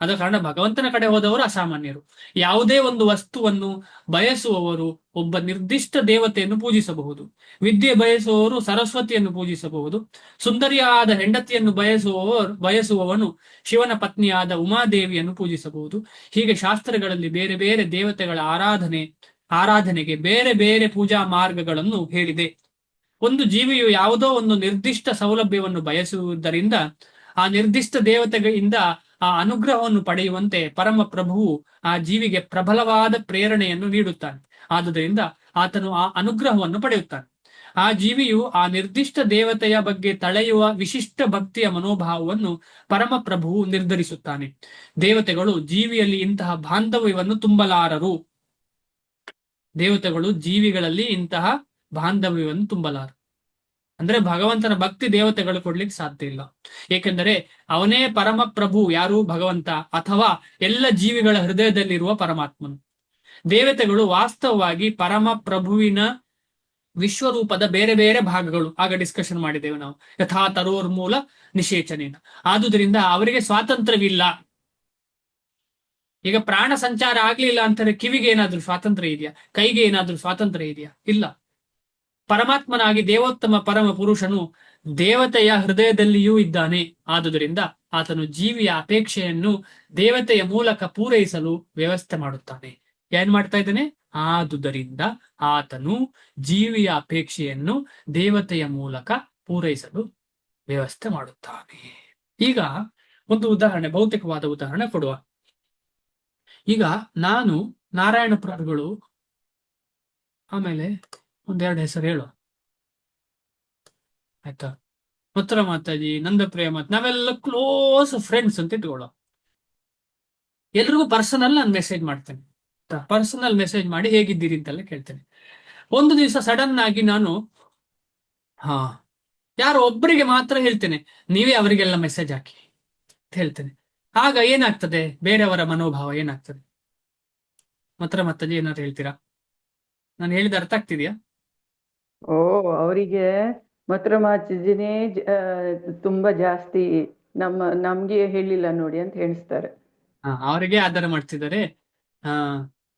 ಆದ ಕಾರಣ ಭಗವಂತನ ಕಡೆ ಹೋದವರು ಅಸಾಮಾನ್ಯರು. ಯಾವುದೇ ಒಂದು ವಸ್ತುವನ್ನು ಬಯಸುವವರು ಒಬ್ಬ ನಿರ್ದಿಷ್ಟ ದೇವತೆಯನ್ನು ಪೂಜಿಸಬಹುದು. ವಿದ್ಯೆ ಬಯಸುವವರು ಸರಸ್ವತಿಯನ್ನು ಪೂಜಿಸಬಹುದು. ಸುಂದರಿಯಾದ ಹೆಂಡತಿಯನ್ನು ಬಯಸುವವನು ಶಿವನ ಪತ್ನಿಯಾದ ಉಮಾದೇವಿಯನ್ನು ಪೂಜಿಸಬಹುದು. ಹೀಗೆ ಶಾಸ್ತ್ರಗಳಲ್ಲಿ ಬೇರೆ ಬೇರೆ ದೇವತೆಗಳ ಆರಾಧನೆಗೆ ಬೇರೆ ಬೇರೆ ಪೂಜಾ ಮಾರ್ಗಗಳನ್ನು ಹೇಳಿದೆ. ಒಂದು ಜೀವಿಯು ಯಾವುದೋ ಒಂದು ನಿರ್ದಿಷ್ಟ ಸೌಲಭ್ಯವನ್ನು ಬಯಸುವುದರಿಂದ ಆ ನಿರ್ದಿಷ್ಟ ದೇವತೆಯಿಂದ ಆ ಅನುಗ್ರಹವನ್ನು ಪಡೆಯುವಂತೆ ಪರಮ ಪ್ರಭುವು ಆ ಜೀವಿಗೆ ಪ್ರಬಲವಾದ ಪ್ರೇರಣೆಯನ್ನು ನೀಡುತ್ತಾನೆ. ಆದುದರಿಂದ ಆತನು ಆ ಅನುಗ್ರಹವನ್ನು ಪಡೆಯುತ್ತಾನೆ. ಆ ಜೀವಿಯು ಆ ನಿರ್ದಿಷ್ಟ ದೇವತೆಯ ಬಗ್ಗೆ ತಳೆಯುವ ವಿಶಿಷ್ಟ ಭಕ್ತಿಯ ಮನೋಭಾವವನ್ನು ಪರಮ ಪ್ರಭುವು ನಿರ್ಧರಿಸುತ್ತಾನೆ. ದೇವತೆಗಳು ಜೀವಿಯಲ್ಲಿ ಇಂತಹ ಬಾಂಧವ್ಯವನ್ನು ತುಂಬಲಾರರು. ದೇವತೆಗಳು ಜೀವಿಗಳಲ್ಲಿ ಇಂತಹ ಬಾಂಧವ್ಯವನ್ನು ತುಂಬಲಾರರು. ಅಂದ್ರೆ ಭಗವಂತನ ಭಕ್ತಿ ದೇವತೆಗಳು ಕೊಡ್ಲಿಕ್ಕೆ ಸಾಧ್ಯ ಇಲ್ಲ. ಏಕೆಂದರೆ ಅವನೇ ಪರಮ ಪ್ರಭು, ಯಾರು? ಭಗವಂತ, ಅಥವಾ ಎಲ್ಲ ಜೀವಿಗಳ ಹೃದಯದಲ್ಲಿರುವ ಪರಮಾತ್ಮನು. ದೇವತೆಗಳು ವಾಸ್ತವವಾಗಿ ಪರಮ ಪ್ರಭುವಿನ ವಿಶ್ವರೂಪದ ಬೇರೆ ಬೇರೆ ಭಾಗಗಳು. ಆಗ ಡಿಸ್ಕಷನ್ ಮಾಡಿದ್ದೇವೆ ನಾವು, ಯಥಾ ತರೋರ್ಮೂಲ ನಿಷೇಚನೇನ. ಆದುದರಿಂದ ಅವರಿಗೆ ಸ್ವಾತಂತ್ರ್ಯವಿಲ್ಲ. ಈಗ ಪ್ರಾಣ ಸಂಚಾರ ಆಗ್ಲಿಲ್ಲ ಅಂತಾರೆ, ಕಿವಿಗೆ ಏನಾದ್ರೂ ಸ್ವಾತಂತ್ರ್ಯ ಇದೆಯಾ? ಕೈಗೆ ಏನಾದ್ರೂ ಸ್ವಾತಂತ್ರ್ಯ ಇದೆಯಾ? ಇಲ್ಲ. ಪರಮಾತ್ಮನಾಗಿ ದೇವೋತ್ತಮ ಪರಮ ಪುರುಷನು ದೇವತೆಯ ಹೃದಯದಲ್ಲಿಯೂ ಇದ್ದಾನೆ. ಆದುದರಿಂದ ಆತನು ಜೀವಿಯ ಅಪೇಕ್ಷೆಯನ್ನು ದೇವತೆಯ ಮೂಲಕ ಪೂರೈಸಲು ವ್ಯವಸ್ಥೆ ಮಾಡುತ್ತಾನೆ. ಏನ್ ಮಾಡ್ತಾ ಇದ್ದಾನೆ? ಆದುದರಿಂದ ಆತನು ಜೀವಿಯ ಅಪೇಕ್ಷೆಯನ್ನು ದೇವತೆಯ ಮೂಲಕ ಪೂರೈಸಲು ವ್ಯವಸ್ಥೆ ಮಾಡುತ್ತಾನೆ. ಈಗ ಒಂದು ಉದಾಹರಣೆ, ಭೌತಿಕವಾದ ಉದಾಹರಣೆ ಕೊಡುವ. ಈಗ ನಾನು ನಾರಾಯಣ ಪ್ರಭುಗಳು, ಆಮೇಲೆ ಒಂದೆರಡು ಹೆಸರು ಹೇಳುವ, ಆಯ್ತಾ? ಮಥುರಾ ಮಾತಾಜಿ, ನಂದಪ್ರಿಯ ಮಾತಾ, ನಾವೆಲ್ಲ ಕ್ಲೋಸ್ ಫ್ರೆಂಡ್ಸ್ ಅಂತ ಇಟ್ಕೊಳ್ಳೋ. ಎಲ್ರಿಗೂ ಪರ್ಸನಲ್ ನಾನು ಮೆಸೇಜ್ ಮಾಡ್ತೇನೆ. ಪರ್ಸನಲ್ ಮೆಸೇಜ್ ಮಾಡಿ ಹೇಗಿದ್ದೀರಿ ಅಂತೆಲ್ಲ ಕೇಳ್ತೇನೆ. ಒಂದು ದಿವಸ ಸಡನ್ ಆಗಿ ನಾನು ಯಾರೋ ಒಬ್ಬರಿಗೆ ಮಾತ್ರ ಹೇಳ್ತೇನೆ, ನೀವೇ ಅವರಿಗೆಲ್ಲ ಮೆಸೇಜ್ ಹಾಕಿ ಅಂತ ಹೇಳ್ತೇನೆ. ಆಗ ಏನಾಗ್ತದೆ? ಬೇರೆಯವರ ಮನೋಭಾವ ಏನಾಗ್ತದೆ? ಮಥುರಾ ಮಾತಾಜಿ ಏನಾದ್ರು ಹೇಳ್ತೀರಾ? ನಾನು ಹೇಳಿದ ಅರ್ಥ ಆಗ್ತಿದ್ಯಾ? ಓ, ಅವರಿಗೆ ಮಥುರಾ ಮಾತಾಜಿನೇ ತುಂಬಾ ಜಾಸ್ತಿ ನಮ್ಗೆ ಹೇಳಿಲ್ಲ ನೋಡಿ ಅಂತ ಹೇಳಿಸ್ತಾರೆ. ಅವರಿಗೆ ಆಧಾರ ಮಾಡ್ತಿದ್ದಾರೆ.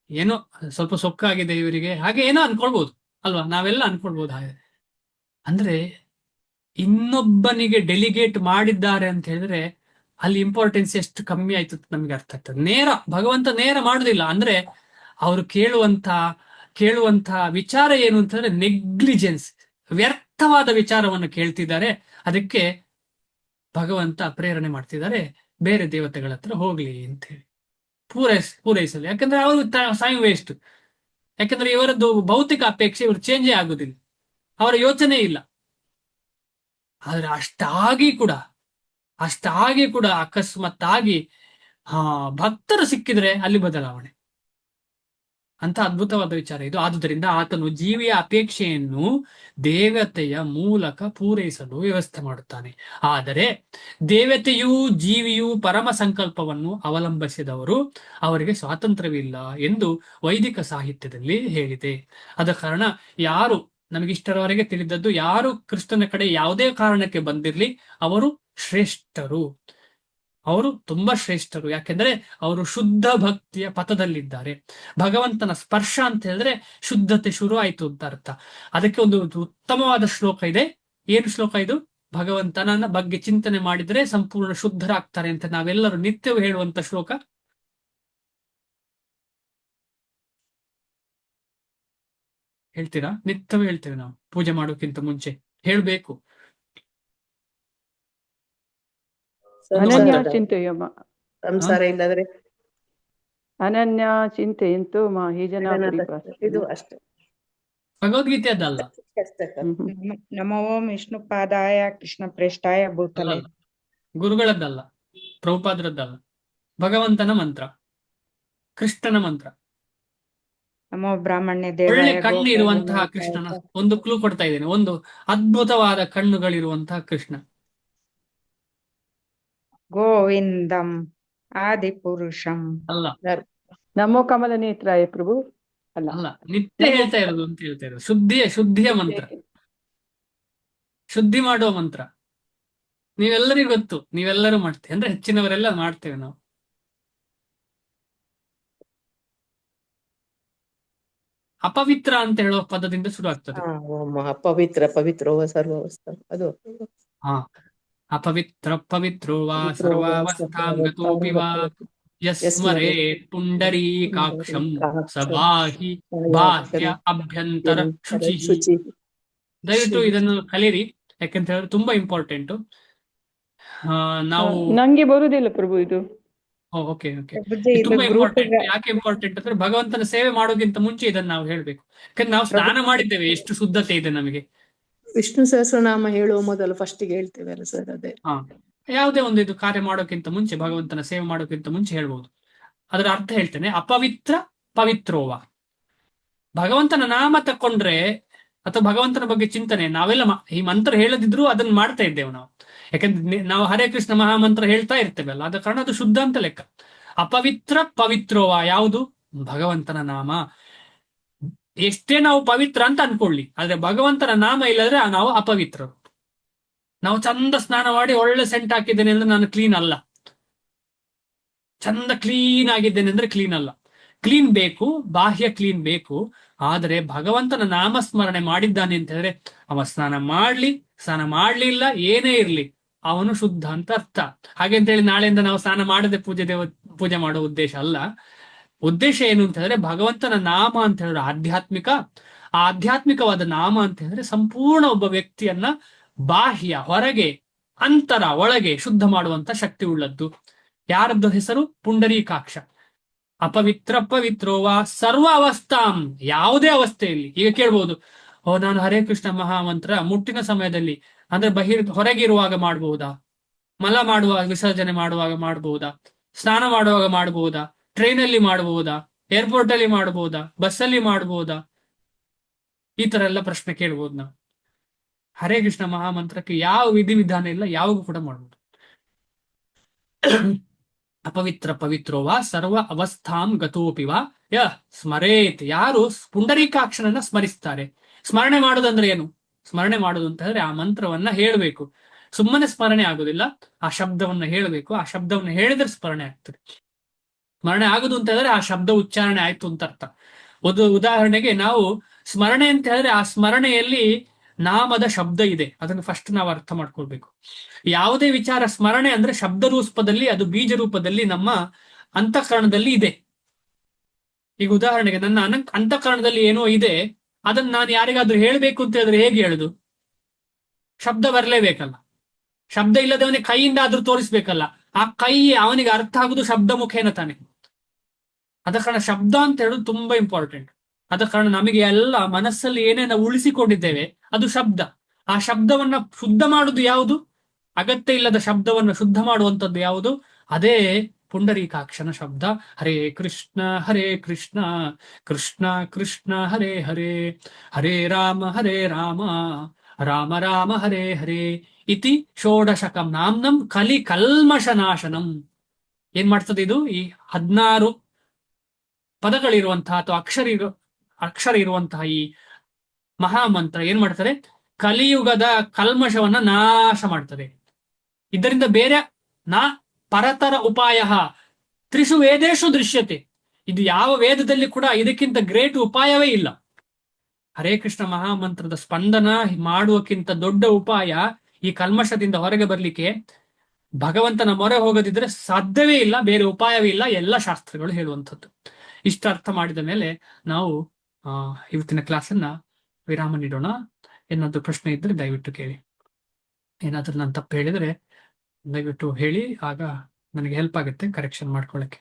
ಏನೋ ಸ್ವಲ್ಪ ಸೊಕ್ಕಾಗಿದೆ ಇವರಿಗೆ, ಹಾಗೆ ಏನೋ ಅನ್ಕೊಳ್ಬಹುದು ಅಲ್ವಾ? ನಾವೆಲ್ಲ ಅನ್ಕೊಳ್ಬಹುದು ಹಾಗೆ. ಅಂದ್ರೆ ಇನ್ನೊಬ್ಬನಿಗೆ ಡೆಲಿಗೇಟ್ ಮಾಡಿದ್ದಾರೆ ಅಂತ ಹೇಳಿದ್ರೆ ಅಲ್ಲಿ ಇಂಪಾರ್ಟೆನ್ಸ್ ಎಷ್ಟು ಕಮ್ಮಿ ಆಯ್ತು ನಮ್ಗೆ ಅರ್ಥ ಆಗ್ತದೆ. ಭಗವಂತ ನೇರ ಮಾಡುದಿಲ್ಲ. ಅಂದ್ರೆ ಅವರು ಕೇಳುವಂತ ವಿಚಾರ ಏನು ಅಂತಂದ್ರೆ ನೆಗ್ಲಿಜೆನ್ಸ್, ವ್ಯರ್ಥವಾದ ವಿಚಾರವನ್ನು ಕೇಳ್ತಿದ್ದಾರೆ. ಅದಕ್ಕೆ ಭಗವಂತ ಪ್ರೇರಣೆ ಮಾಡ್ತಿದ್ದಾರೆ ಬೇರೆ ದೇವತೆಗಳ ಹತ್ರ ಹೋಗ್ಲಿ ಅಂತ ಹೇಳಿ ಪೂರೈಸಲು. ಯಾಕಂದ್ರೆ ಅವರು ಟೈಮ್ ವೇಸ್ಟ್. ಯಾಕಂದ್ರೆ ಇವರದ್ದು ಭೌತಿಕ ಅಪೇಕ್ಷೆ ಇವರು ಚೇಂಜೇ ಆಗುದಿಲ್ಲ, ಅವರ ಯೋಚನೆ ಇಲ್ಲ. ಆದ್ರೆ ಅಷ್ಟಾಗಿ ಕೂಡ ಅಕಸ್ಮಾತ್ತಾಗಿ ಭಕ್ತರು ಸಿಕ್ಕಿದ್ರೆ ಅಲ್ಲಿ ಬದಲಾವಣೆ. ಅಂತ ಅದ್ಭುತವಾದ ವಿಚಾರ ಇದು. ಆದುದರಿಂದ ಆತನು ಜೀವಿಯ ಅಪೇಕ್ಷೆಯನ್ನು ದೇವತೆಯ ಮೂಲಕ ಪೂರೈಸಲು ವ್ಯವಸ್ಥೆ ಮಾಡುತ್ತಾನೆ. ಆದರೆ ದೇವತೆಯೂ ಜೀವಿಯೂ ಪರಮ ಸಂಕಲ್ಪವನ್ನು ಅವಲಂಬಿಸಿದವರು, ಅವರಿಗೆ ಸ್ವಾತಂತ್ರ್ಯವಿಲ್ಲ ಎಂದು ವೈದಿಕ ಸಾಹಿತ್ಯದಲ್ಲಿ ಹೇಳಿದೆ. ಆದ ಕಾರಣ ಯಾರು, ನಮಗಿಷ್ಟರವರೆಗೆ ತಿಳಿದದ್ದು, ಯಾರು ಕೃಷ್ಣನ ಕಡೆ ಯಾವುದೇ ಕಾರಣಕ್ಕೆ ಬಂದಿರ್ಲಿ ಅವರು ಶ್ರೇಷ್ಠರು, ಅವರು ತುಂಬಾ ಶ್ರೇಷ್ಠರು. ಯಾಕೆಂದ್ರೆ ಅವರು ಶುದ್ಧ ಭಕ್ತಿಯ ಪಥದಲ್ಲಿದ್ದಾರೆ. ಭಗವಂತನ ಸ್ಪರ್ಶ ಅಂತ ಹೇಳಿದ್ರೆ ಶುದ್ಧತೆ ಶುರು ಆಯ್ತು ಅಂತ ಅರ್ಥ. ಅದಕ್ಕೆ ಒಂದು ಉತ್ತಮವಾದ ಶ್ಲೋಕ ಇದೆ. ಏನು ಶ್ಲೋಕ ಇದು? ಭಗವಂತನ ಬಗ್ಗೆ ಚಿಂತನೆ ಮಾಡಿದ್ರೆ ಸಂಪೂರ್ಣ ಶುದ್ಧರಾಗ್ತಾರೆ ಅಂತ ನಾವೆಲ್ಲರೂ ನಿತ್ಯವೂ ಹೇಳುವಂತ ಶ್ಲೋಕ. ಹೇಳ್ತೀರಾ? ನಿತ್ಯವೂ ಹೇಳ್ತೇವೆ ನಾವು ಪೂಜೆ ಮಾಡೋಕ್ಕಿಂತ ಮುಂಚೆ ಹೇಳ್ಬೇಕು. ಅನನ್ಯ ಚಿಂತೆಯಮ್ಮ, ಸಂಸಾರ ಇಲ್ಲದ್ರೆ ಅನನ್ಯ ಚಿಂತೆಯಂತೂ ಮಾಹಿ ಜನ ಇದು ಅಷ್ಟೇ. ಭಗವದ್ಗೀತೆ ಅದಲ್ಲ. ನಮೋ ವಿಷ್ಣು ಪಾದಾಯ ಕೃಷ್ಣ ಪ್ರೇಷ್ಠಾಯ ಭೂತಲೆ. ಗುರುಗಳದ್ದಲ್ಲ, ಪ್ರಭುಪಾದರದ್ದಲ್ಲ, ಭಗವಂತನ ಮಂತ್ರ, ಕೃಷ್ಣನ ಮಂತ್ರ. ನಮೋ ಬ್ರಾಹ್ಮಣ್ಯ ಒಳ್ಳೆ ದೇವಾಯ ಕಣ್ಣು ಇರುವಂತಹ ಗೋಕರ್ಣನಾಥಾಯ ಕೃಷ್ಣನ ಚ. ಒಂದು ಕ್ಲೂ ಕೊಡ್ತಾ ಇದ್ದೇನೆ. ಒಂದು ಅದ್ಭುತವಾದ ಕಣ್ಣುಗಳಿರುವಂತಹ ಕೃಷ್ಣ. ಗೋವಿಂದಂ ಆದಿಪುರುಷಂ. ಅಲ್ಲ ನಮೋ ಕಮಲ ನೇತ್ರಾಯ ಪ್ರಭು. ಅಲ್ಲ, ಅಲ್ಲ, ನಿತ್ಯ ನಮೋ ಹೇಳ್ತಾ ಇರೋದು ಅಂತ ಹೇಳ್ತಾ ಇರೋದು. ಶುದ್ಧಿಯ ಮಂತ್ರ, ಶುದ್ಧಿ ಮಾಡುವ ಮಂತ್ರ. ನೀವೆಲ್ಲರಿಗೂ ಗೊತ್ತು, ನೀವೆಲ್ಲರೂ ಮಾಡ್ತೇವೆ ಅಂದ್ರೆ ಹೆಚ್ಚಿನವರೆಲ್ಲ ಮಾಡ್ತೇವೆ ನಾವು. ಅಪವಿತ್ರ ಅಂತ ಹೇಳುವ ಪದದಿಂದ ಶುರು ಆಗ್ತದೆ. ಓಂ ಪವಿತ್ರ ಪವಿತ್ರೋ ಸರ್ವಾವಸ್ಥ ಅದು. ಹಾ, ಅಪವಿತ್ರ ಪವಿತ್ರೋ ವಾ ಪವಿತ್ರೋ ವಾ ಸರ್ವಾವಸ್ಥಾಂ ಗತೋಪಿ ವಾ ಸರ್ವಾವಸ್ಥಾಂ ಯಸ್ಮರೇ ಪುಂಡರೀಕಾಕ್ಷಂ ಸ ಬಾಹ್ಯ ಬಾಹ್ಯ ಅಭ್ಯಂತರ ಶುಚಿ. ಶುಚಿ. ದಯವಿಟ್ಟು ಇದನ್ನು ಕಲೀರಿ, ಯಾಕಂತ ಹೇಳಿದ್ರೆ ತುಂಬಾ ಇಂಪಾರ್ಟೆಂಟ್. ನಾವು ನಂಗೆ ಬರುದಿಲ್ಲ ಪ್ರಭು ಇದು. ಓಕೆ ಓಕೆ, ಪ್ರಭುಜಿ ಇದು ತುಂಬಾ ಗ್ರೂಪ್ ಇಂಪಾರ್ಟೆಂಟ್. ಯಾಕೆ ಇಂಪಾರ್ಟೆಂಟ್ ಅಂದ್ರೆ ಭಗವಂತನ ಸೇವೆ ಮಾಡೋಕ್ಕಿಂತ ಮುಂಚೆ ಇದನ್ನ ನಾವು ಹೇಳ್ಬೇಕು. ಯಾಕಂದ್ರೆ ನಾವು ಸ್ನಾನ ಮಾಡಿದ್ದೇವೆ, ಎಷ್ಟು ಶುದ್ಧತೆ ಇದೆ ನಮಗೆ. ವಿಷ್ಣು ಸಹಸ್ರನಾಮ ಹೇಳುವ ಮೊದಲು ಫಸ್ಟಿಗೆ ಹೇಳ್ತೇವಲ್ಲ ಸರ್, ಅದೇ. ಹಾ, ಯಾವುದೇ ಒಂದು ಇದು ಕಾರ್ಯ ಮಾಡೋಕ್ಕಿಂತ ಮುಂಚೆ, ಭಗವಂತನ ಸೇವೆ ಮಾಡೋಕ್ಕಿಂತ ಮುಂಚೆ ಹೇಳ್ಬೋದು. ಅದರ ಅರ್ಥ ಹೇಳ್ತೇನೆ. ಅಪವಿತ್ರ ಪವಿತ್ರೋವ, ಭಗವಂತನ ನಾಮ ತಕೊಂಡ್ರೆ ಅಥವಾ ಭಗವಂತನ ಬಗ್ಗೆ ಚಿಂತನೆ ನಾವೆಲ್ಲ ಈ ಮಂತ್ರ ಹೇಳದಿದ್ರು ಅದನ್ನ ಮಾಡ್ತಾ ಇದ್ದೇವೆ ನಾವು. ಯಾಕಂದ್ರೆ ನಾವು ಹರೇ ಕೃಷ್ಣ ಮಹಾಮಂತ್ರ ಹೇಳ್ತಾ ಇರ್ತೇವಲ್ಲ, ಆದ ಕಾರಣ ಅದು ಶುದ್ಧ ಅಂತ ಲೆಕ್ಕ. ಅಪವಿತ್ರ ಪವಿತ್ರೋವ ಯಾವುದು? ಭಗವಂತನ ನಾಮ. ಎಷ್ಟೇ ನಾವು ಪವಿತ್ರ ಅಂತ ಅನ್ಕೊಳ್ಳಿ, ಆದ್ರೆ ಭಗವಂತನ ನಾಮ ಇಲ್ಲದ್ರೆ ನಾವು ಅಪವಿತ್ರರು. ನಾವು ಚಂದ ಸ್ನಾನ ಮಾಡಿ ಒಳ್ಳೆ ಸೆಂಟ್ ಹಾಕಿದ್ದೇನೆ ಅಂದ್ರೆ ನಾನು ಕ್ಲೀನ್ ಅಲ್ಲ. ಚಂದ ಕ್ಲೀನ್ ಆಗಿದ್ದೇನೆ ಅಂದ್ರೆ ಕ್ಲೀನ್ ಅಲ್ಲ. ಕ್ಲೀನ್ ಬೇಕು, ಬಾಹ್ಯ ಕ್ಲೀನ್ ಬೇಕು. ಆದರೆ ಭಗವಂತನ ನಾಮಸ್ಮರಣೆ ಮಾಡಿದ್ದಾನೆ ಅಂತ ಹೇಳಿದ್ರೆ ಅವ ಸ್ನಾನ ಮಾಡ್ಲಿಲ್ಲ, ಏನೇ ಇರ್ಲಿ ಅವನು ಶುದ್ಧ ಅಂತ ಅರ್ಥ. ಹಾಗೆ ಅಂತ ಹೇಳಿ ನಾಳೆಯಿಂದ ನಾವು ಸ್ನಾನ ಮಾಡದೆ ಪೂಜೆ ಮಾಡೋ ಉದ್ದೇಶ ಅಲ್ಲ. ಉದ್ದೇಶ ಏನು ಅಂತ ಹೇಳಿದ್ರೆ ಭಗವಂತನ ನಾಮ ಅಂತ ಹೇಳಿದ್ರೆ ಆಧ್ಯಾತ್ಮಿಕವಾದ ನಾಮ ಅಂತ ಹೇಳಿದ್ರೆ ಸಂಪೂರ್ಣ ಒಬ್ಬ ವ್ಯಕ್ತಿಯನ್ನ ಬಾಹ್ಯ, ಹೊರಗೆ, ಅಂತರ, ಒಳಗೆ ಶುದ್ಧ ಮಾಡುವಂತ ಶಕ್ತಿ ಉಳ್ಳದ್ದು. ಯಾರದ್ದು ಹೆಸರು? ಪುಂಡರೀಕಾಕ್ಷ. ಅಪವಿತ್ರ ಪವಿತ್ರೋವ ಸರ್ವ ಅವಸ್ಥಾಂ, ಯಾವುದೇ ಅವಸ್ಥೆಯಲ್ಲಿ. ಈಗ ಕೇಳ್ಬೋದು, ನಾನು ಹರೇ ಕೃಷ್ಣ ಮಹಾಮಂತ್ರ ಮುಟ್ಟಿನ ಸಮಯದಲ್ಲಿ ಅಂದ್ರೆ ಹೊರಗಿರುವಾಗ ಮಾಡಬಹುದಾ? ಮಲ ಮಾಡುವಾಗ, ವಿಸರ್ಜನೆ ಮಾಡುವಾಗ ಮಾಡಬಹುದಾ? ಸ್ನಾನ ಮಾಡುವಾಗ ಮಾಡಬಹುದಾ? ಟ್ರೈನಲ್ಲಿ ಮಾಡಬಹುದಾ? ಏರ್ಪೋರ್ಟ್ ಅಲ್ಲಿ ಮಾಡಬಹುದಾ? ಬಸ್ಸಲ್ಲಿ ಮಾಡಬಹುದಾ? ಈ ತರ ಎಲ್ಲ ಪ್ರಶ್ನೆ ಕೇಳ್ಬೋದು ನಾವು. ಹರೇ ಕೃಷ್ಣ ಮಹಾಮಂತ್ರಕ್ಕೆ ಯಾವ ವಿಧಿವಿಧಾನ ಇಲ್ಲ, ಯಾವಾಗೂ ಕೂಡ ಮಾಡ್ಬೋದು. ಅಪವಿತ್ರ ಪವಿತ್ರೋವ ಸರ್ವ ಅವಸ್ಥಾಂ ಗತೋಪಿವ ಯ ಸ್ಮರೇತ್, ಯಾರು ಪುಂಡರೀಕಾಕ್ಷನನ್ನ ಸ್ಮರಿಸ್ತಾರೆ. ಸ್ಮರಣೆ ಮಾಡೋದಂದ್ರೆ ಏನು? ಸ್ಮರಣೆ ಮಾಡೋದು ಅಂತ ಹೇಳಿದ್ರೆ ಆ ಮಂತ್ರವನ್ನ ಹೇಳಬೇಕು. ಸುಮ್ಮನೆ ಸ್ಮರಣೆ ಆಗುದಿಲ್ಲ, ಆ ಶಬ್ದವನ್ನ ಹೇಳಬೇಕು. ಆ ಶಬ್ದವನ್ನ ಹೇಳಿದ್ರೆ ಸ್ಮರಣೆ ಆಗ್ತದೆ. ಸ್ಮರಣೆ ಆಗುದು ಅಂತ ಹೇಳಿದ್ರೆ ಆ ಶಬ್ದ ಉಚ್ಚಾರಣೆ ಆಯ್ತು ಅಂತ ಅರ್ಥ. ಉದಾಹರಣೆಗೆ ನಾವು ಸ್ಮರಣೆ ಅಂತ ಹೇಳಿದ್ರೆ ಆ ಸ್ಮರಣೆಯಲ್ಲಿ ನಾಮದ ಶಬ್ದ ಇದೆ, ಅದನ್ನು ಫಸ್ಟ್ ನಾವು ಅರ್ಥ ಮಾಡ್ಕೊಳ್ಬೇಕು. ಯಾವುದೇ ವಿಚಾರ ಸ್ಮರಣೆ ಅಂದ್ರೆ ಶಬ್ದ ರೂಪದಲ್ಲಿ, ಅದು ಬೀಜ ರೂಪದಲ್ಲಿ ನಮ್ಮ ಅಂತಃಕರಣದಲ್ಲಿ ಇದೆ. ಈಗ ಉದಾಹರಣೆಗೆ ನನ್ನ ಅಂತಃಕರಣದಲ್ಲಿ ಏನೋ ಇದೆ, ಅದನ್ನ ನಾನು ಯಾರಿಗಾದ್ರೂ ಹೇಳ್ಬೇಕು ಅಂತ ಹೇಳಿದ್ರೆ ಹೇಗೆ ಹೇಳುದು? ಶಬ್ದ ಬರಲೇಬೇಕಲ್ಲ. ಶಬ್ದ ಇಲ್ಲದವನಿಗೆ ಕೈಯಿಂದ ಆದ್ರೂ ತೋರಿಸ್ಬೇಕಲ್ಲ. ಆ ಕೈ ಅವನಿಗೆ ಅರ್ಥ ಆಗುದು ಶಬ್ದ ಮುಖೇನ ತಾನೆ. ಅದ ಕಾರಣ ಶಬ್ದ ಅಂತ ಹೇಳುದು ತುಂಬಾ ಇಂಪಾರ್ಟೆಂಟ್. ಅದ ಕಾರಣ ನಮಗೆ ಎಲ್ಲ ಮನಸ್ಸಲ್ಲಿ ಏನೇನ ಉಳಿಸಿಕೊಂಡಿದ್ದೇವೆ ಅದು ಶಬ್ದ. ಆ ಶಬ್ದವನ್ನ ಶುದ್ಧ ಮಾಡುದು ಯಾವುದು? ಅಗತ್ಯ ಇಲ್ಲದ ಶಬ್ದವನ್ನು ಶುದ್ಧ ಮಾಡುವಂಥದ್ದು ಯಾವುದು? ಅದೇ ಪುಂಡರೀಕಾಕ್ಷನ ಶಬ್ದ. ಹರೇ ಕೃಷ್ಣ ಕೃಷ್ಣ ಕೃಷ್ಣ ಹರೇ ಹರೇ, ಹರೇ ರಾಮ ರಾಮ ರಾಮ ಹರೇ ಹರೇ ಇತಿ ಷೋಡಶಕಂ ನಾಮ್ನಂ ಕಲಿ ಕಲ್ಮಶನಾಶನಂ. ಏನ್ ಮಾಡ್ತದೆ ಇದು? ಈ 16 ಪದಗಳಿರುವಂತಹ ಅಥವಾ ಅಕ್ಷರ ಇರುವಂತಹ ಈ ಮಹಾಮಂತ್ರ ಏನ್ ಮಾಡ್ತಾರೆ? ಕಲಿಯುಗದ ಕಲ್ಮಶವನ್ನ ನಾಶ ಮಾಡ್ತದೆ. ಇದರಿಂದ ಬೇರೆ ಪರತರ ಉಪಾಯ ತ್ರಿಷು ವೇದೇಶು ದೃಶ್ಯತೆ. ಇದು ಯಾವ ವೇದದಲ್ಲಿ ಕೂಡ ಇದಕ್ಕಿಂತ ಗ್ರೇಟ್ ಉಪಾಯವೇ ಇಲ್ಲ. ಹರೇ ಕೃಷ್ಣ ಮಹಾಮಂತ್ರದ ಸ್ಪಂದನ ಮಾಡುವಕ್ಕಿಂತ ದೊಡ್ಡ ಉಪಾಯ ಈ ಕಲ್ಮಶದಿಂದ ಹೊರಗೆ ಬರ್ಲಿಕ್ಕೆ ಭಗವಂತನ ಮೊರೆ ಹೋಗದಿದ್ರೆ ಸಾಧ್ಯವೇ ಇಲ್ಲ, ಬೇರೆ ಉಪಾಯವೇ ಇಲ್ಲ, ಎಲ್ಲ ಶಾಸ್ತ್ರಗಳು ಹೇಳುವಂಥದ್ದು. ಇಷ್ಟ ಅರ್ಥ ಮಾಡಿದ ಮೇಲೆ ನಾವು ಇವತ್ತಿನ ಕ್ಲಾಸನ್ನ ವಿರಾಮ ನೀಡೋಣ. ಏನಾದ್ರೂ ಪ್ರಶ್ನೆ ಇದ್ರೆ ದಯವಿಟ್ಟು ಕೇಳಿ. ಏನಾದ್ರೂ ನಾನು ತಪ್ಪು ಹೇಳಿದ್ರೆ ದಯವಿಟ್ಟು ಹೇಳಿ, ಆಗ ನನಗೆ ಹೆಲ್ಪ್ ಆಗುತ್ತೆ ಕರೆಕ್ಷನ್ ಮಾಡ್ಕೊಳ್ಳಕ್ಕೆ.